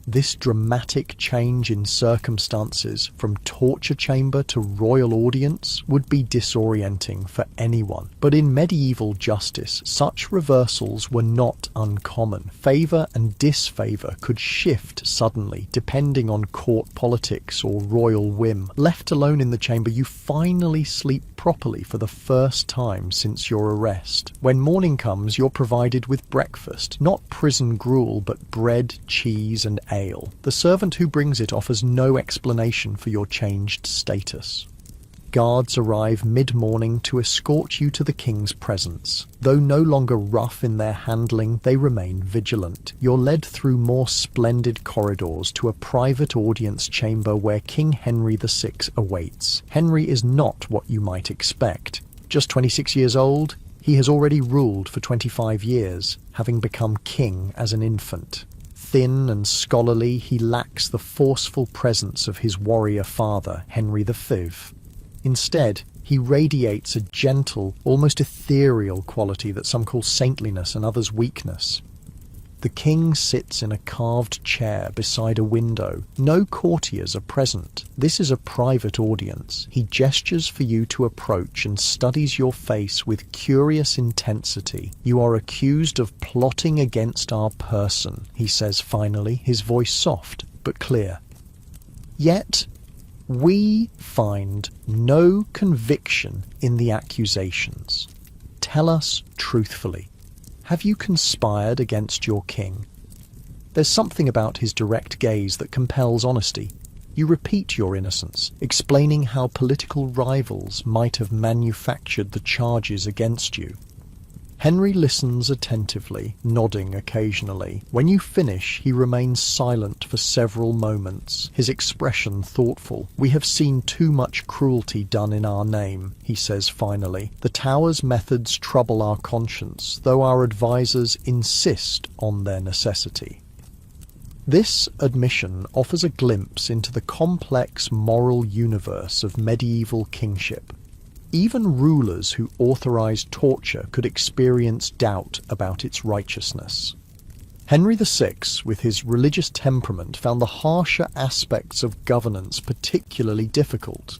This dramatic change in circumstances from torture chamber to royal audience would be disorienting for anyone. But in medieval justice, such reversals were not uncommon. Favour and disfavour could shift suddenly, depending on court politics or royal whim. Left alone in the chamber, you finally sleep properly for the first time since your arrest. When morning comes, you're provided with breakfast, not prison gruel, but bread, cheese, and ale. The servant who brings it offers no explanation for your changed status. Guards arrive mid-morning to escort you to the king's presence. Though no longer rough in their handling, they remain vigilant. You're led through more splendid corridors to a private audience chamber where King Henry VI awaits. Henry is not what you might expect. Just 26 years old, he has already ruled for 25 years, having become king as an infant. Thin and scholarly, he lacks the forceful presence of his warrior father, Henry V. Instead, he radiates a gentle, almost ethereal quality that some call saintliness and others weakness. The king sits in a carved chair beside a window. No courtiers are present. This is a private audience. He gestures for you to approach and studies your face with curious intensity. "You are accused of plotting against our person," he says finally, his voice soft but clear. "Yet, we find no conviction in the accusations. Tell us truthfully. Have you conspired against your king?" There's something about his direct gaze that compels honesty. You repeat your innocence, explaining how political rivals might have manufactured the charges against you. Henry listens attentively, nodding occasionally. When you finish, he remains silent for several moments, his expression thoughtful. "We have seen too much cruelty done in our name," he says finally. "The Tower's methods trouble our conscience, though our advisors insist on their necessity." This admission offers a glimpse into the complex moral universe of medieval kingship. Even rulers who authorized torture could experience doubt about its righteousness. Henry VI, with his religious temperament, found the harsher aspects of governance particularly difficult.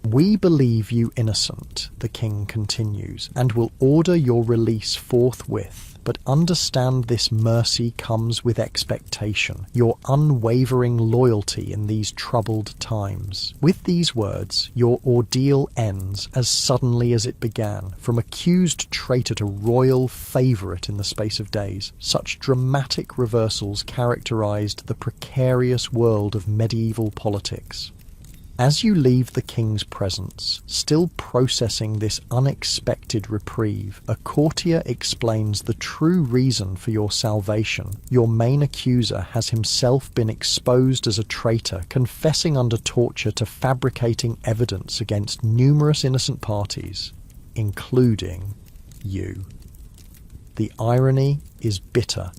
"We believe you innocent," the king continues, "and will order your release forthwith. But understand this mercy comes with expectation, your unwavering loyalty in these troubled times." With these words, your ordeal ends as suddenly as it began, from accused traitor to royal favourite in the space of days. Such dramatic reversals characterized the precarious world of medieval politics. As you leave the king's presence, still processing this unexpected reprieve, a courtier explains the true reason for your salvation. Your main accuser has himself been exposed as a traitor, confessing under torture to fabricating evidence against numerous innocent parties, including you. The irony is bitter.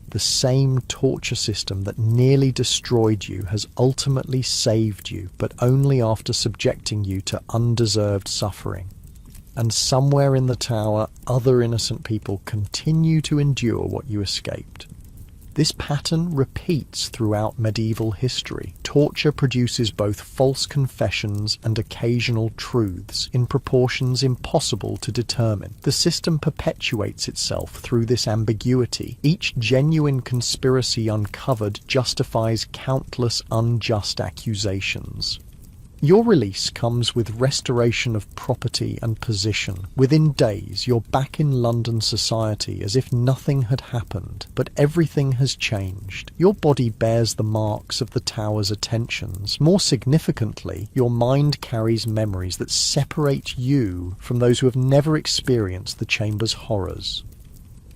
The same torture system that nearly destroyed you has ultimately saved you, but only after subjecting you to undeserved suffering. And somewhere in the Tower, other innocent people continue to endure what you escaped. This pattern repeats throughout medieval history. Torture produces both false confessions and occasional truths in proportions impossible to determine. The system perpetuates itself through this ambiguity. Each genuine conspiracy uncovered justifies countless unjust accusations. Your release comes with restoration of property and position. Within days, you're back in London society as if nothing had happened, but everything has changed. Your body bears the marks of the Tower's attentions. More significantly, your mind carries memories that separate you from those who have never experienced the Chamber's horrors.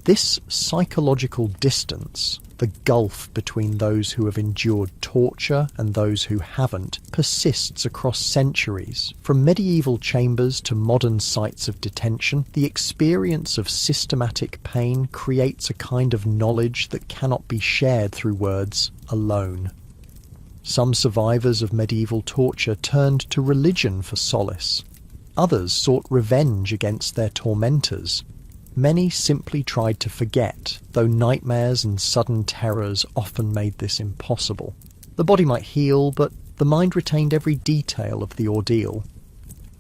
This psychological distance, the gulf between those who have endured torture and those who haven't, persists across centuries. From medieval chambers to modern sites of detention, the experience of systematic pain creates a kind of knowledge that cannot be shared through words alone. Some survivors of medieval torture turned to religion for solace. Others sought revenge against their tormentors. Many simply tried to forget, though nightmares and sudden terrors often made this impossible. The body might heal, but the mind retained every detail of the ordeal.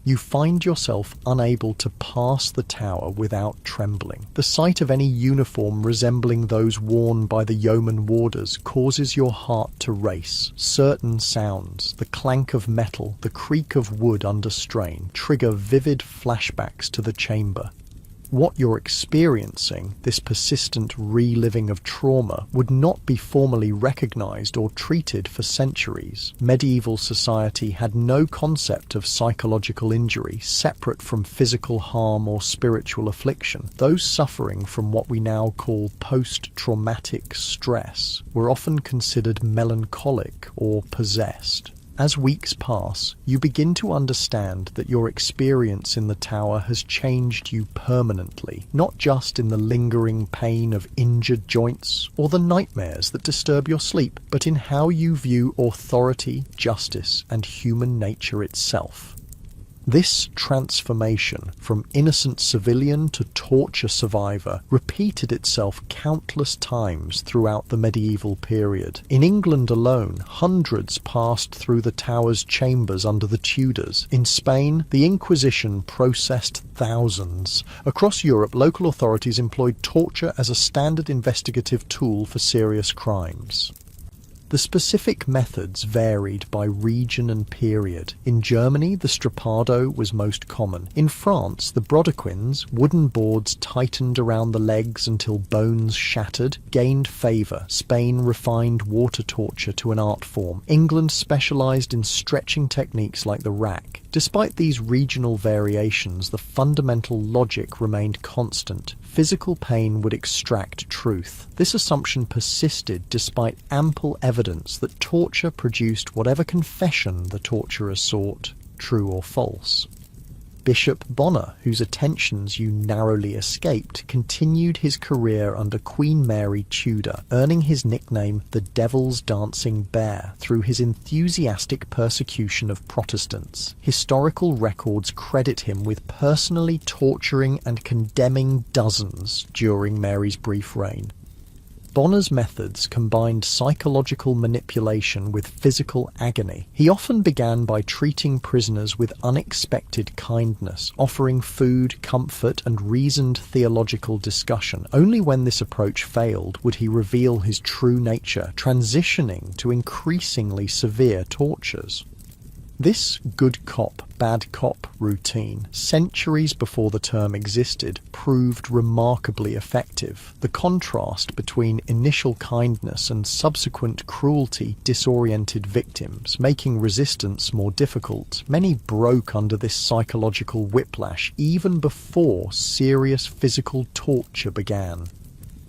You find yourself unable to pass the Tower without trembling. The sight of any uniform resembling those worn by the yeoman warders causes your heart to race. Certain sounds, the clank of metal, the creak of wood under strain, trigger vivid flashbacks to the chamber. What you're experiencing, this persistent reliving of trauma, would not be formally recognized or treated for centuries. Medieval society had no concept of psychological injury separate from physical harm or spiritual affliction. Those suffering from what we now call post-traumatic stress were often considered melancholic or possessed. As weeks pass, you begin to understand that your experience in the Tower has changed you permanently, not just in the lingering pain of injured joints or the nightmares that disturb your sleep, but in how you view authority, justice, and human nature itself. This transformation from innocent civilian to torture survivor repeated itself countless times throughout the medieval period. In England alone, hundreds passed through the Tower's chambers under the Tudors. In Spain, the Inquisition processed thousands. Across Europe, local authorities employed torture as a standard investigative tool for serious crimes. The specific methods varied by region and period. In Germany, the strappado was most common. In France, the brodequins, wooden boards tightened around the legs until bones shattered, gained favour. Spain refined water torture to an art form. England specialised in stretching techniques like the rack. Despite these regional variations, the fundamental logic remained constant. physical pain would extract truth. This assumption persisted despite ample evidence that torture produced whatever confession the torturer sought, true or false. Bishop Bonner, whose attentions you narrowly escaped, continued his career under Queen Mary Tudor, earning his nickname the Devil's Dancing Bear through his enthusiastic persecution of Protestants. Historical records credit him with personally torturing and condemning dozens during Mary's brief reign. Bonner's methods combined psychological manipulation with physical agony. He often began by treating prisoners with unexpected kindness, offering food, comfort, and reasoned theological discussion. Only when this approach failed would he reveal his true nature, transitioning to increasingly severe tortures. This good cop, bad cop routine, centuries before the term existed, proved remarkably effective. The contrast between initial kindness and subsequent cruelty disoriented victims, making resistance more difficult. Many broke under this psychological whiplash even before serious physical torture began.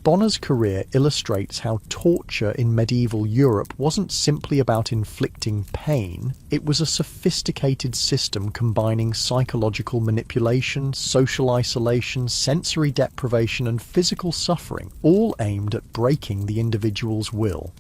Bonner's career illustrates how torture in medieval Europe wasn't simply about inflicting pain, it was a sophisticated system combining psychological manipulation, social isolation, sensory deprivation, and physical suffering, all aimed at breaking the individual's will.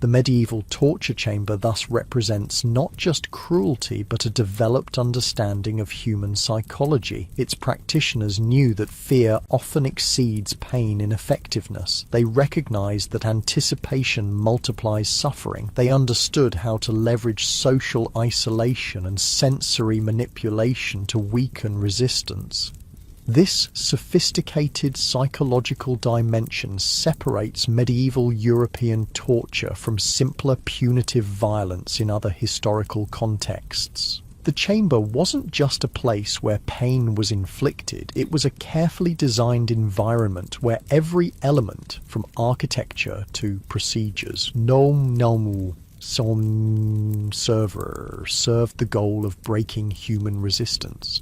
The medieval torture chamber thus represents not just cruelty but a developed understanding of human psychology. Its practitioners knew that fear often exceeds pain in effectiveness. They recognized that anticipation multiplies suffering. They understood how to leverage social isolation and sensory manipulation to weaken resistance. This sophisticated psychological dimension separates medieval European torture from simpler punitive violence in other historical contexts. The chamber wasn't just a place where pain was inflicted, it was a carefully designed environment where every element, from architecture to procedures, nom nomu, som server, served the goal of breaking human resistance.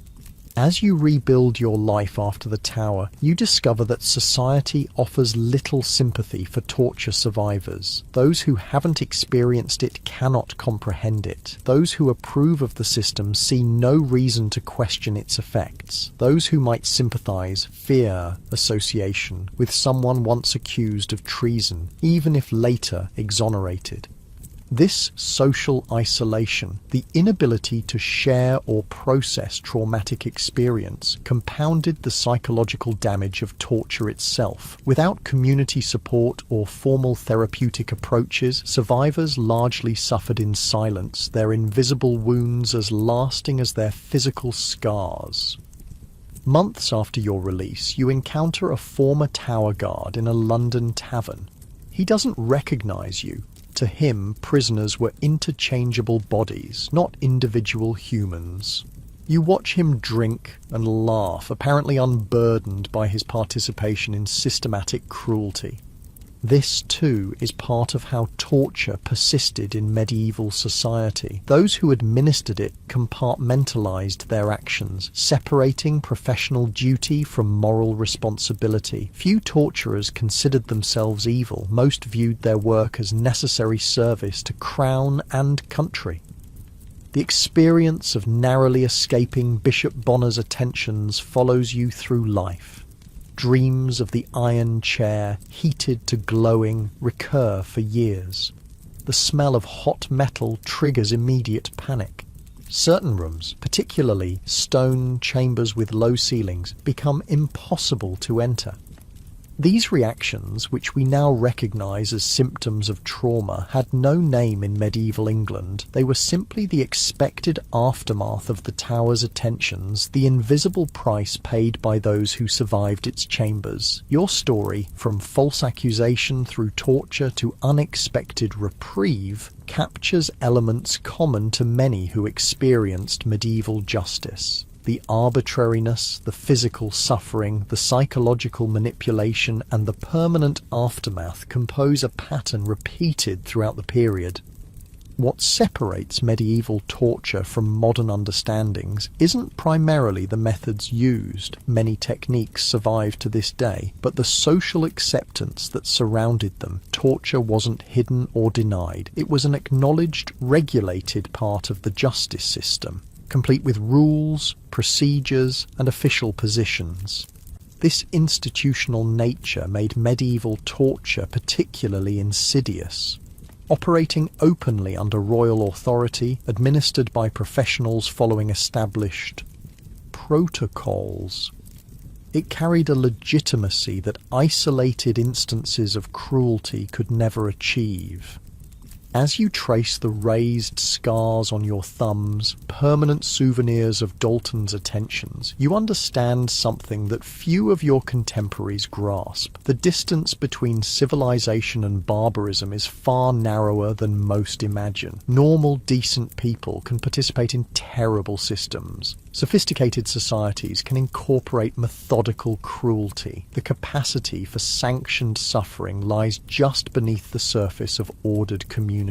As you rebuild your life after the tower, you discover that society offers little sympathy for torture survivors. Those who haven't experienced it cannot comprehend it. Those who approve of the system see no reason to question its effects. Those who might sympathize fear association with someone once accused of treason, even if later exonerated. This social isolation, the inability to share or process traumatic experience, compounded the psychological damage of torture itself. Without community support or formal therapeutic approaches, survivors largely suffered in silence, their invisible wounds as lasting as their physical scars. Months after your release, you encounter a former tower guard in a London tavern. He doesn't recognize you. To him, prisoners were interchangeable bodies, not individual humans. You watch him drink and laugh, apparently unburdened by his participation in systematic cruelty. This, too, is part of how torture persisted in medieval society. Those who administered it compartmentalized their actions, separating professional duty from moral responsibility. Few torturers considered themselves evil. Most viewed their work as necessary service to crown and country. The experience of narrowly escaping Bishop Bonner's attentions follows you through life. Dreams of the iron chair, heated to glowing, recur for years. The smell of hot metal triggers immediate panic. Certain rooms, particularly stone chambers with low ceilings, become impossible to enter. These reactions, which we now recognize as symptoms of trauma, had no name in medieval England. They were simply the expected aftermath of the tower's attentions, the invisible price paid by those who survived its chambers. Your story, from false accusation through torture to unexpected reprieve, captures elements common to many who experienced medieval justice. The arbitrariness, the physical suffering, the psychological manipulation, and the permanent aftermath compose a pattern repeated throughout the period. What separates medieval torture from modern understandings isn't primarily the methods used, many techniques survive to this day, but the social acceptance that surrounded them. Torture wasn't hidden or denied. It was an acknowledged, regulated part of the justice system, complete with rules, procedures, and official positions. This institutional nature made medieval torture particularly insidious. Operating openly under royal authority, administered by professionals following established protocols, it carried a legitimacy that isolated instances of cruelty could never achieve. As you trace the raised scars on your thumbs, permanent souvenirs of Dalton's attentions, you understand something that few of your contemporaries grasp. The distance between civilization and barbarism is far narrower than most imagine. Normal, decent people can participate in terrible systems. Sophisticated societies can incorporate methodical cruelty. The capacity for sanctioned suffering lies just beneath the surface of ordered community.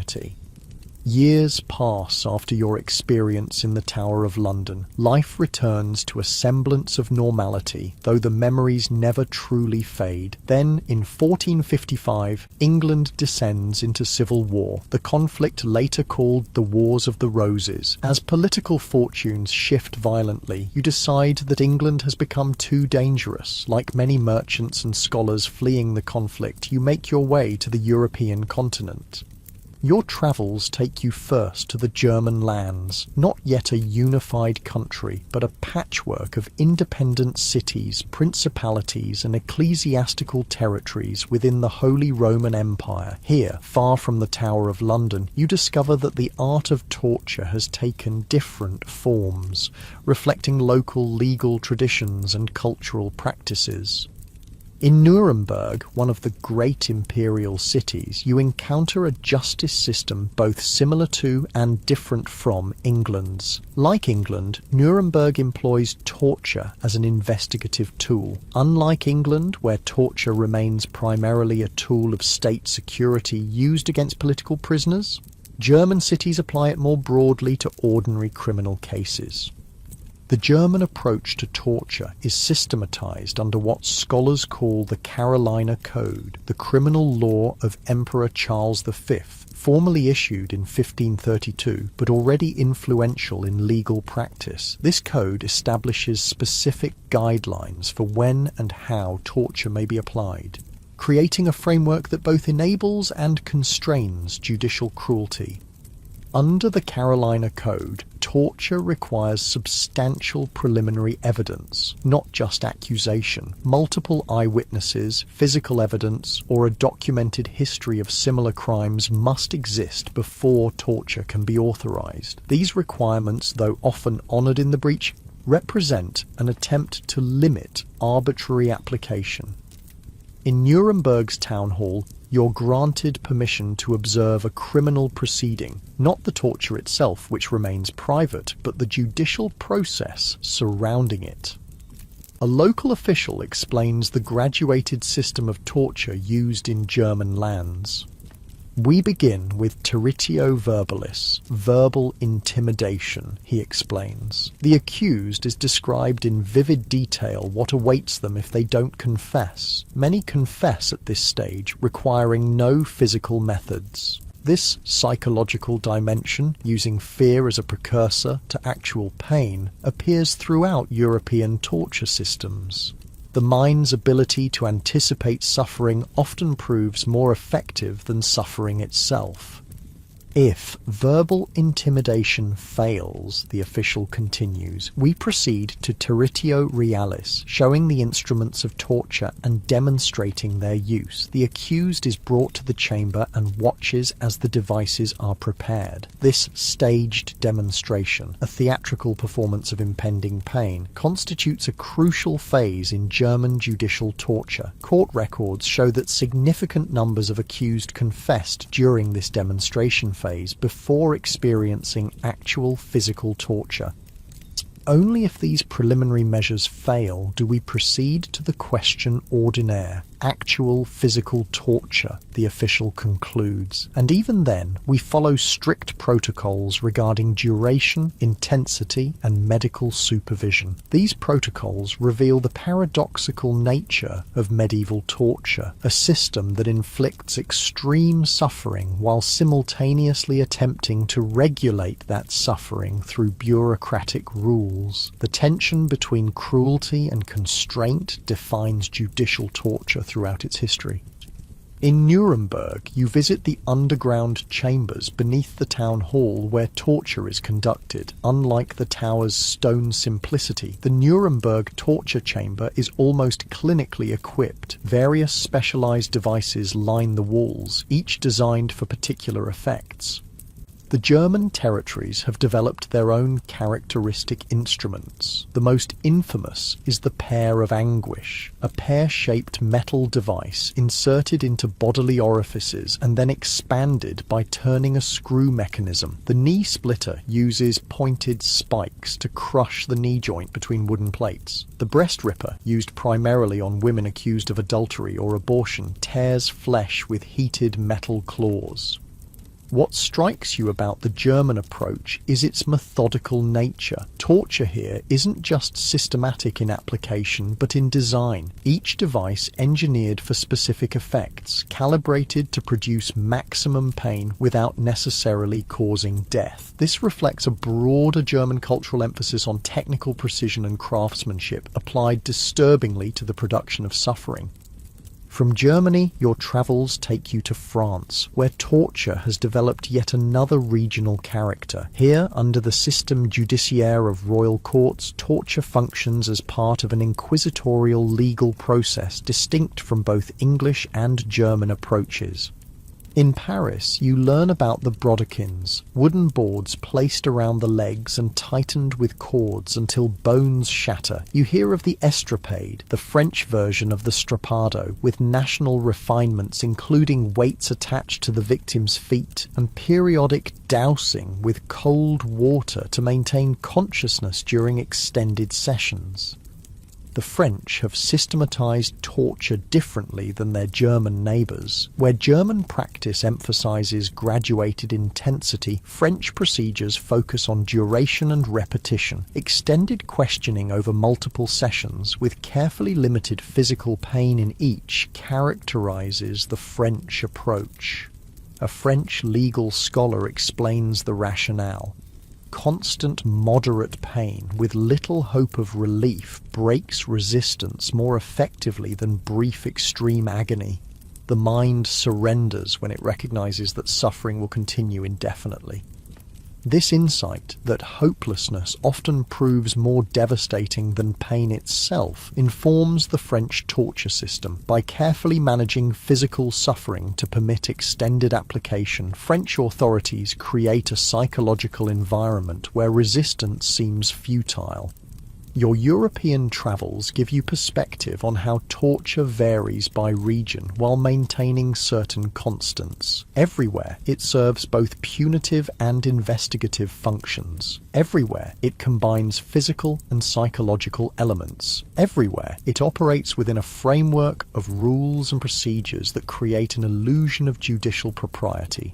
Years pass after your experience in the Tower of London. Life returns to a semblance of normality, though the memories never truly fade. Then, in 1455, England descends into civil war, the conflict later called the Wars of the Roses. As political fortunes shift violently, you decide that England has become too dangerous. Like many merchants and scholars fleeing the conflict, you make your way to the European continent. Your travels take you first to the German lands, not yet a unified country, but a patchwork of independent cities, principalities, and ecclesiastical territories within the Holy Roman Empire. Here, far from the Tower of London, you discover that the art of torture has taken different forms, reflecting local legal traditions and cultural practices. In Nuremberg, one of the great imperial cities, you encounter a justice system both similar to and different from England's. Like England, Nuremberg employs torture as an investigative tool. Unlike England, where torture remains primarily a tool of state security used against political prisoners, German cities apply it more broadly to ordinary criminal cases. The German approach to torture is systematized under what scholars call the Carolina Code, the criminal law of Emperor Charles V, formally issued in 1532, but already influential in legal practice. This code establishes specific guidelines for when and how torture may be applied, creating a framework that both enables and constrains judicial cruelty. Under the Carolina Code, torture requires substantial preliminary evidence, not just accusation. Multiple eyewitnesses, physical evidence, or a documented history of similar crimes must exist before torture can be authorized. These requirements, though often honored in the breach, represent an attempt to limit arbitrary application. In Nuremberg's town hall, you're granted permission to observe a criminal proceeding, not the torture itself, which remains private, but the judicial process surrounding it. A local official explains the graduated system of torture used in German lands. We begin with territio verbalis, verbal intimidation, he explains. The accused is described in vivid detail what awaits them if they don't confess. Many confess at this stage, requiring no physical methods. This psychological dimension, using fear as a precursor to actual pain, appears throughout European torture systems. The mind's ability to anticipate suffering often proves more effective than suffering itself. If verbal intimidation fails, the official continues, we proceed to territio realis, showing the instruments of torture and demonstrating their use. The accused is brought to the chamber and watches as the devices are prepared. This staged demonstration, a theatrical performance of impending pain, constitutes a crucial phase in German judicial torture. Court records show that significant numbers of accused confessed during this demonstration phase before experiencing actual physical torture. Only if these preliminary measures fail do we proceed to the question ordinaire. actual physical torture, the official concludes. And even then, we follow strict protocols regarding duration, intensity, and medical supervision. These protocols reveal the paradoxical nature of medieval torture, a system that inflicts extreme suffering while simultaneously attempting to regulate that suffering through bureaucratic rules. The tension between cruelty and constraint defines judicial torture throughout its history. In Nuremberg, you visit the underground chambers beneath the town hall where torture is conducted. Unlike the tower's stone simplicity, the Nuremberg torture chamber is almost clinically equipped. Various specialized devices line the walls, each designed for particular effects. The German territories have developed their own characteristic instruments. The most infamous is the pear of anguish, a pear-shaped metal device inserted into bodily orifices and then expanded by turning a screw mechanism. The knee splitter uses pointed spikes to crush the knee joint between wooden plates. The breast ripper, used primarily on women accused of adultery or abortion, tears flesh with heated metal claws. What strikes you about the German approach is its methodical nature. Torture here isn't just systematic in application, but in design. Each device engineered for specific effects, calibrated to produce maximum pain without necessarily causing death. This reflects a broader German cultural emphasis on technical precision and craftsmanship, applied disturbingly to the production of suffering. From Germany, your travels take you to France, where torture has developed yet another regional character. Here, under the system judiciaire of royal courts, torture functions as part of an inquisitorial legal process distinct from both English and German approaches. In Paris, you learn about the brodequins, wooden boards placed around the legs and tightened with cords until bones shatter. You hear of the estrapade, the French version of the strappado, with national refinements including weights attached to the victim's feet and periodic dousing with cold water to maintain consciousness during extended sessions. The French have systematized torture differently than their German neighbors. Where German practice emphasizes graduated intensity, French procedures focus on duration and repetition. Extended questioning over multiple sessions, with carefully limited physical pain in each, characterizes the French approach. A French legal scholar explains the rationale. Constant moderate pain with little hope of relief breaks resistance more effectively than brief extreme agony. The mind surrenders when it recognizes that suffering will continue indefinitely. This insight that hopelessness often proves more devastating than pain itself informs the French torture system. By carefully managing physical suffering to permit extended application, French authorities create a psychological environment where resistance seems futile. Your European travels give you perspective on how torture varies by region while maintaining certain constants. Everywhere, it serves both punitive and investigative functions. Everywhere, it combines physical and psychological elements. Everywhere, it operates within a framework of rules and procedures that create an illusion of judicial propriety.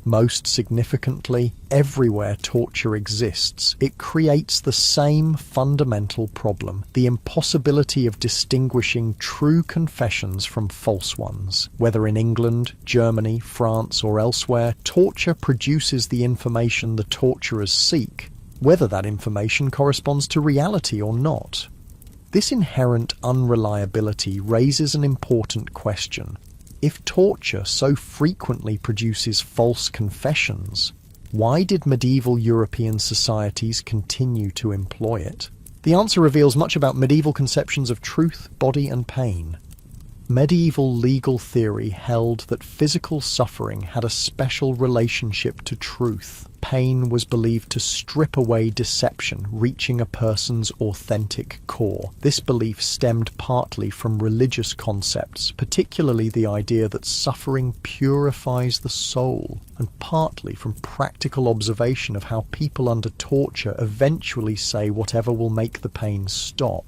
Most significantly, everywhere torture exists, it creates the same fundamental problem, the impossibility of distinguishing true confessions from false ones. Whether in England, Germany, France, or elsewhere, torture produces the information the torturers seek, whether that information corresponds to reality or not. This inherent unreliability raises an important question. If torture so frequently produces false confessions, why did medieval European societies continue to employ it? The answer reveals much about medieval conceptions of truth, body, and pain. Medieval legal theory held that physical suffering had a special relationship to truth. Pain was believed to strip away deception, reaching a person's authentic core. This belief stemmed partly from religious concepts, particularly the idea that suffering purifies the soul, and partly from practical observation of how people under torture eventually say whatever will make the pain stop.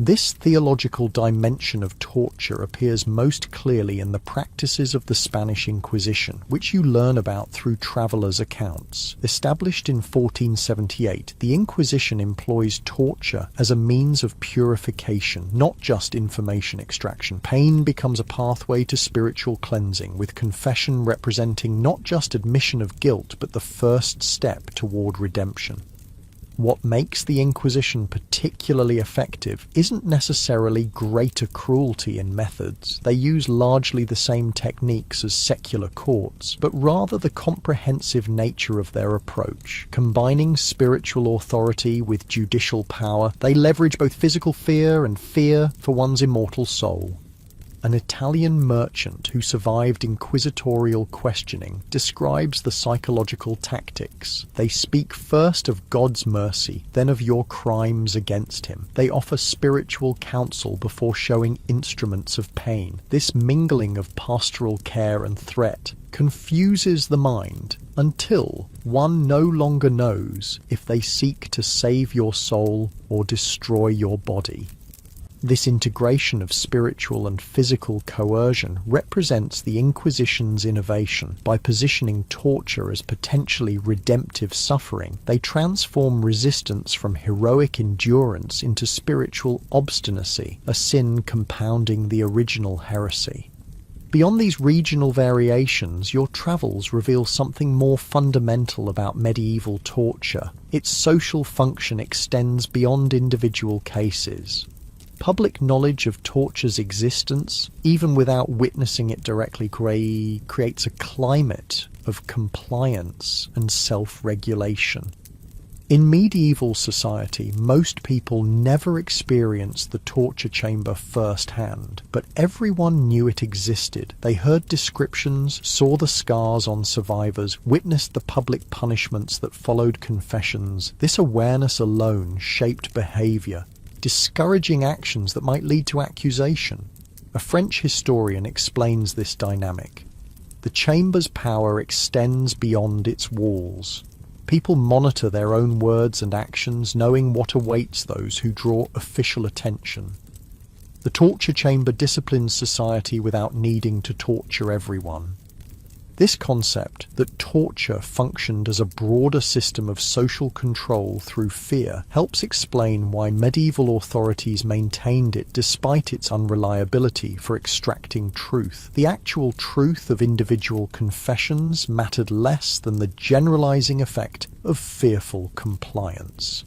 This theological dimension of torture appears most clearly in the practices of the Spanish Inquisition, which you learn about through travelers' accounts. Established in 1478, the Inquisition employs torture as a means of purification, not just information extraction. Pain becomes a pathway to spiritual cleansing, with confession representing not just admission of guilt, but the first step toward redemption. What makes the Inquisition particularly effective isn't necessarily greater cruelty in methods. They use largely the same techniques as secular courts, but rather the comprehensive nature of their approach. Combining spiritual authority with judicial power, they leverage both physical fear and fear for one's immortal soul. An Italian merchant who survived inquisitorial questioning describes the psychological tactics. They speak first of God's mercy, then of your crimes against him. They offer spiritual counsel before showing instruments of pain. This mingling of pastoral care and threat confuses the mind until one no longer knows if they seek to save your soul or destroy your body. This integration of spiritual and physical coercion represents the Inquisition's innovation. By positioning torture as potentially redemptive suffering, they transform resistance from heroic endurance into spiritual obstinacy, a sin compounding the original heresy. Beyond these regional variations, your travels reveal something more fundamental about medieval torture. Its social function extends beyond individual cases. Public knowledge of torture's existence, even without witnessing it directly, creates a climate of compliance and self-regulation. In medieval society, most people never experienced the torture chamber firsthand, but everyone knew it existed. They heard descriptions, saw the scars on survivors, witnessed the public punishments that followed confessions. This awareness alone shaped behavior, discouraging actions that might lead to accusation. A French historian explains this dynamic. The chamber's power extends beyond its walls. People monitor their own words and actions, knowing what awaits those who draw official attention. The torture chamber disciplines society without needing to torture everyone. This concept that torture functioned as a broader system of social control through fear helps explain why medieval authorities maintained it despite its unreliability for extracting truth. The actual truth of individual confessions mattered less than the generalizing effect of fearful compliance.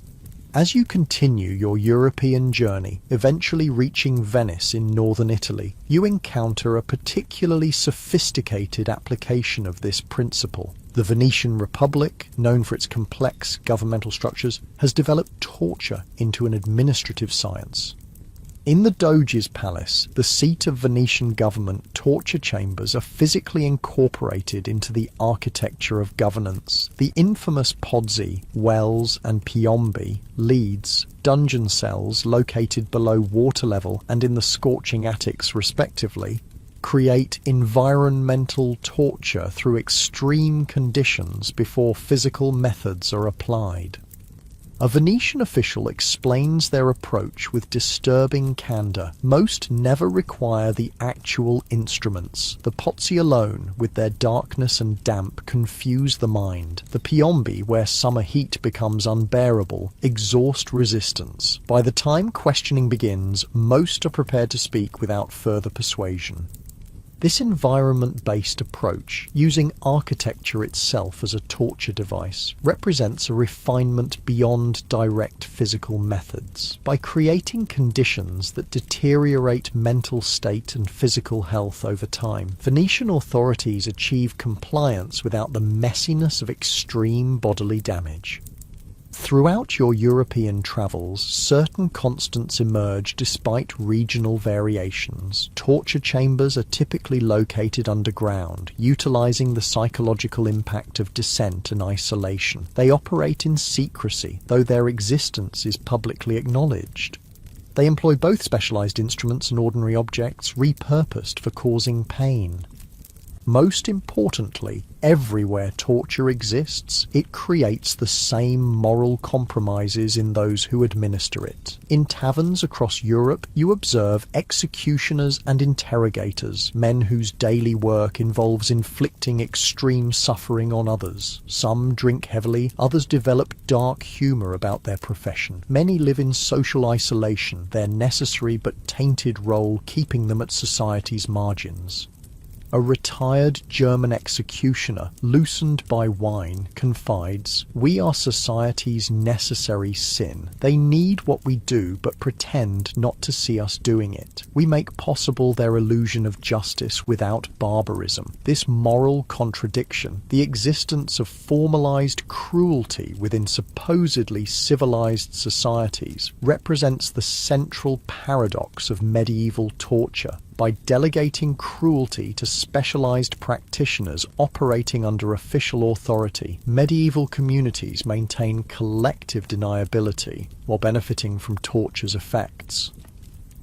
As you continue your European journey, eventually reaching Venice in northern Italy, you encounter a particularly sophisticated application of this principle. The Venetian Republic, known for its complex governmental structures, has developed torture into an administrative science. In the Doge's palace, the seat of Venetian government, torture chambers are physically incorporated into the architecture of governance. The infamous pozzi, wells, and piombi, leads, dungeon cells located below water level and in the scorching attics respectively, create environmental torture through extreme conditions before physical methods are applied. A Venetian official explains their approach with disturbing candor. Most never require the actual instruments. The pozzi alone, with their darkness and damp, confuse the mind. The piombi, where summer heat becomes unbearable, exhaust resistance. By the time questioning begins, most are prepared to speak without further persuasion. This environment-based approach, using architecture itself as a torture device, represents a refinement beyond direct physical methods. By creating conditions that deteriorate mental state and physical health over time, Venetian authorities achieve compliance without the messiness of extreme bodily damage. Throughout your European travels, certain constants emerge despite regional variations. Torture chambers are typically located underground, utilizing the psychological impact of descent and isolation. They operate in secrecy, though their existence is publicly acknowledged. They employ both specialized instruments and ordinary objects, repurposed for causing pain. Most importantly, everywhere torture exists, it creates the same moral compromises in those who administer it. In taverns across Europe, you observe executioners and interrogators, men whose daily work involves inflicting extreme suffering on others. Some drink heavily, others develop dark humour about their profession. Many live in social isolation, their necessary but tainted role keeping them at society's margins. A retired German executioner, loosened by wine, confides, "We are society's necessary sin. They need what we do but pretend not to see us doing it. We make possible their illusion of justice without barbarism." This moral contradiction, the existence of formalized cruelty within supposedly civilized societies, represents the central paradox of medieval torture. By delegating cruelty to specialized practitioners operating under official authority, medieval communities maintain collective deniability while benefiting from torture's effects.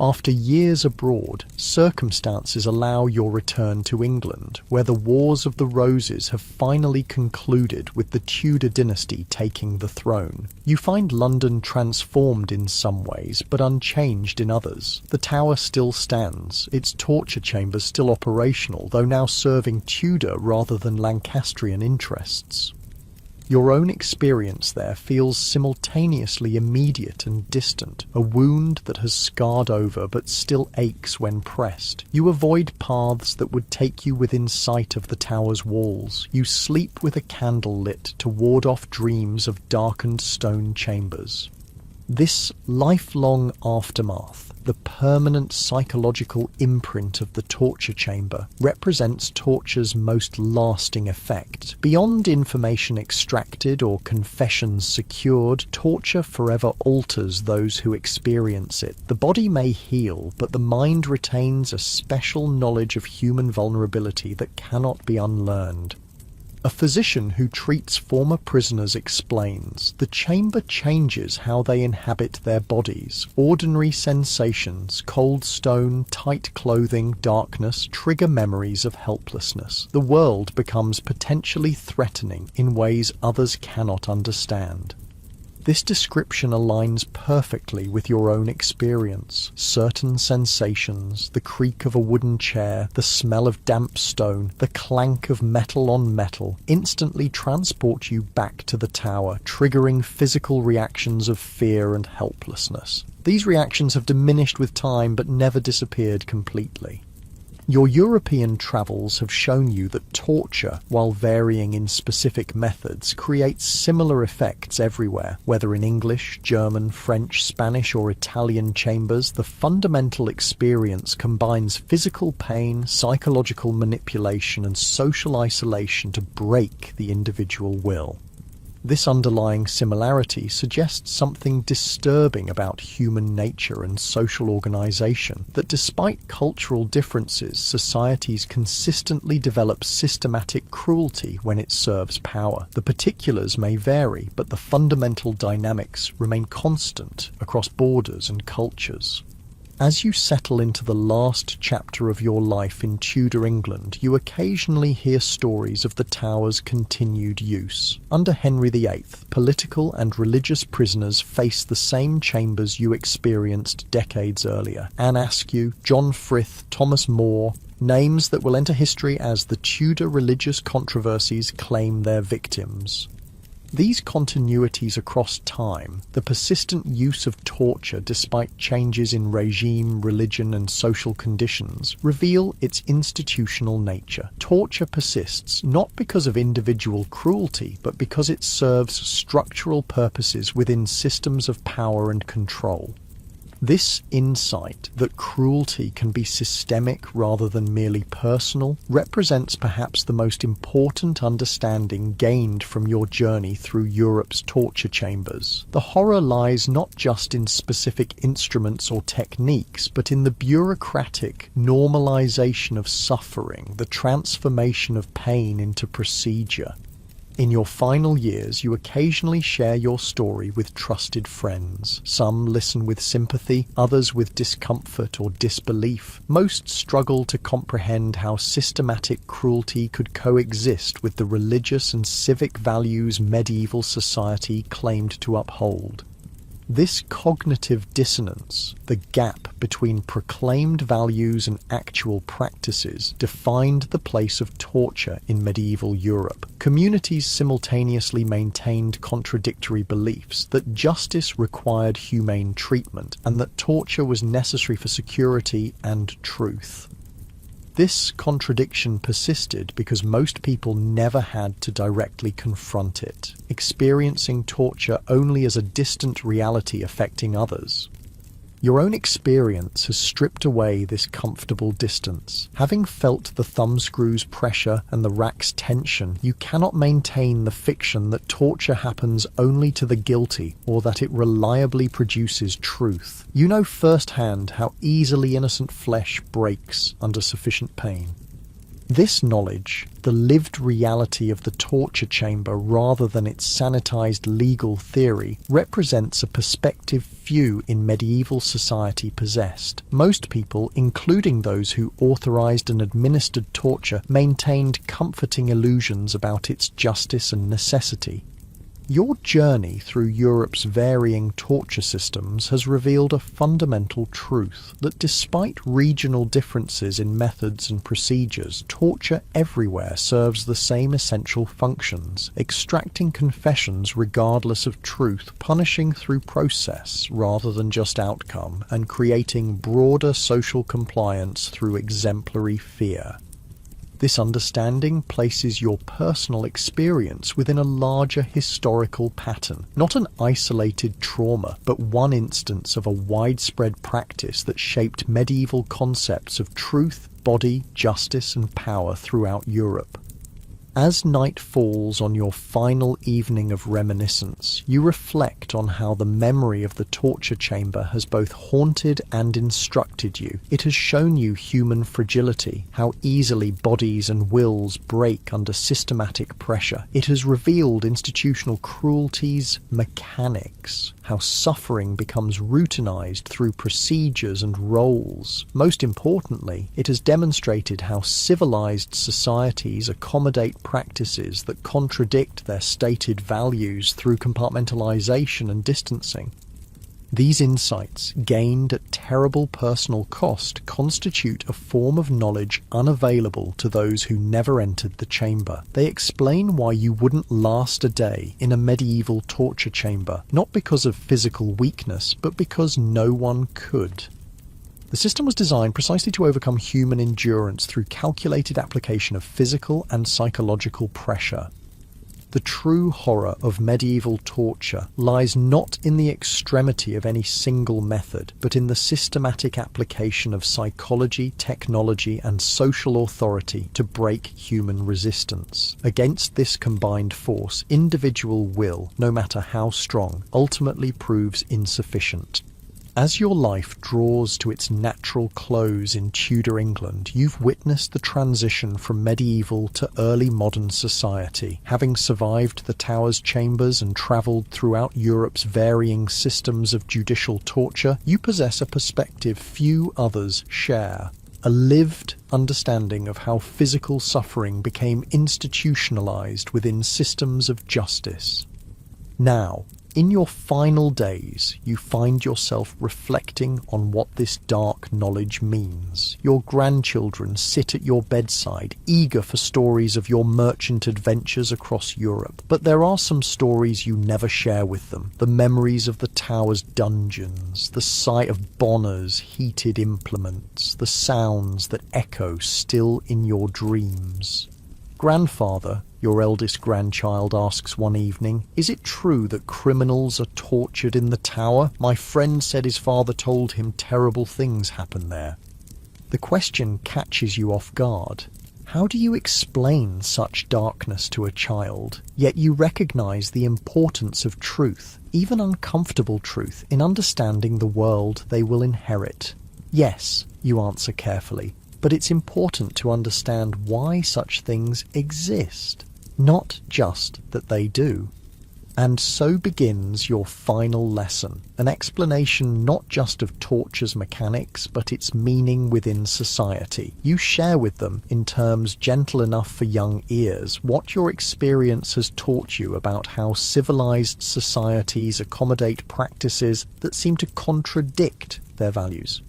After years abroad, circumstances allow your return to England, where the Wars of the Roses have finally concluded with the Tudor dynasty taking the throne. You find London transformed in some ways, but unchanged in others. The Tower still stands, its torture chambers still operational, though now serving Tudor rather than Lancastrian interests. Your own experience there feels simultaneously immediate and distant, a wound that has scarred over but still aches when pressed. You avoid paths that would take you within sight of the tower's walls. You sleep with a candle lit to ward off dreams of darkened stone chambers. This lifelong aftermath, the permanent psychological imprint of the torture chamber, represents torture's most lasting effect. Beyond information extracted or confessions secured, torture forever alters those who experience it. The body may heal, but the mind retains a special knowledge of human vulnerability that cannot be unlearned. A physician who treats former prisoners explains, "The chamber changes how they inhabit their bodies. Ordinary sensations, cold stone, tight clothing, darkness, trigger memories of helplessness. The world becomes potentially threatening in ways others cannot understand." This description aligns perfectly with your own experience. Certain sensations, the creak of a wooden chair, the smell of damp stone, the clank of metal on metal, instantly transport you back to the tower, triggering physical reactions of fear and helplessness. These reactions have diminished with time but never disappeared completely. Your European travels have shown you that torture, while varying in specific methods, creates similar effects everywhere. Whether in English, German, French, Spanish or Italian chambers, the fundamental experience combines physical pain, psychological manipulation and social isolation to break the individual will. This underlying similarity suggests something disturbing about human nature and social organization, that despite cultural differences, societies consistently develop systematic cruelty when it serves power. The particulars may vary, but the fundamental dynamics remain constant across borders and cultures. As you settle into the last chapter of your life in Tudor England, you occasionally hear stories of the Tower's continued use. Under Henry VIII, political and religious prisoners face the same chambers you experienced decades earlier. Anne Askew, John Frith, Thomas More, names that will enter history as the Tudor religious controversies claim their victims. These continuities across time, the persistent use of torture despite changes in regime, religion and social conditions, reveal its institutional nature. Torture persists not because of individual cruelty, but because it serves structural purposes within systems of power and control. This insight that cruelty can be systemic rather than merely personal represents perhaps the most important understanding gained from your journey through Europe's torture chambers. The horror lies not just in specific instruments or techniques, but in the bureaucratic normalization of suffering, the transformation of pain into procedure. In your final years, you occasionally share your story with trusted friends. Some listen with sympathy, others with discomfort or disbelief. Most struggle to comprehend how systematic cruelty could coexist with the religious and civic values medieval society claimed to uphold. This cognitive dissonance, the gap between proclaimed values and actual practices, defined the place of torture in medieval Europe. Communities simultaneously maintained contradictory beliefs that justice required humane treatment and that torture was necessary for security and truth. This contradiction persisted because most people never had to directly confront it, experiencing torture only as a distant reality affecting others. Your own experience has stripped away this comfortable distance. Having felt the thumbscrew's pressure and the rack's tension, you cannot maintain the fiction that torture happens only to the guilty or that it reliably produces truth. You know firsthand how easily innocent flesh breaks under sufficient pain. This knowledge, the lived reality of the torture chamber rather than its sanitized legal theory, represents a perspective few in medieval society possessed. Most people, including those who authorized and administered torture, maintained comforting illusions about its justice and necessity. Your journey through Europe's varying torture systems has revealed a fundamental truth that despite regional differences in methods and procedures, torture everywhere serves the same essential functions: extracting confessions regardless of truth, punishing through process rather than just outcome, and creating broader social compliance through exemplary fear. This understanding places your personal experience within a larger historical pattern, not an isolated trauma, but one instance of a widespread practice that shaped medieval concepts of truth, body, justice, and power throughout Europe. As night falls on your final evening of reminiscence, you reflect on how the memory of the torture chamber has both haunted and instructed you. It has shown you human fragility, how easily bodies and wills break under systematic pressure. It has revealed institutional cruelty's mechanics, how suffering becomes routinized through procedures and roles. Most importantly, it has demonstrated how civilized societies accommodate practices that contradict their stated values through compartmentalization and distancing. These insights, gained at terrible personal cost, constitute a form of knowledge unavailable to those who never entered the chamber. They explain why you wouldn't last a day in a medieval torture chamber, not because of physical weakness, but because no one could. The system was designed precisely to overcome human endurance through calculated application of physical and psychological pressure. The true horror of medieval torture lies not in the extremity of any single method, but in the systematic application of psychology, technology, and social authority to break human resistance. Against this combined force, individual will, no matter how strong, ultimately proves insufficient. As your life draws to its natural close in Tudor England, you've witnessed the transition from medieval to early modern society. Having survived the Tower's chambers and travelled throughout Europe's varying systems of judicial torture, you possess a perspective few others share. A lived understanding of how physical suffering became institutionalized within systems of justice. Now, in your final days, you find yourself reflecting on what this dark knowledge means. Your grandchildren sit at your bedside, eager for stories of your merchant adventures across Europe. But there are some stories you never share with them. The memories of the Tower's dungeons, the sight of Bonner's heated implements, the sounds that echo still in your dreams. Grandfather, your eldest grandchild asks one evening, "Is it true that criminals are tortured in the Tower? My friend said his father told him terrible things happen there." The question catches you off guard. How do you explain such darkness to a child? Yet you recognize the importance of truth, even uncomfortable truth, in understanding the world they will inherit. Yes, you answer carefully, but it's important to understand why such things exist. Not just that they do. And so begins your final lesson, an explanation not just of torture's mechanics, but its meaning within society. You share with them, in terms gentle enough for young ears, what your experience has taught you about how civilized societies accommodate practices that seem to contradict their values.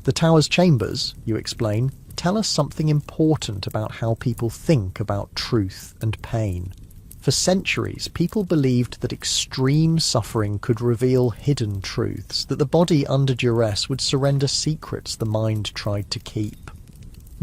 The Tower's chambers, you explain, tell us something important about how people think about truth and pain. For centuries, people believed that extreme suffering could reveal hidden truths, that the body under duress would surrender secrets the mind tried to keep.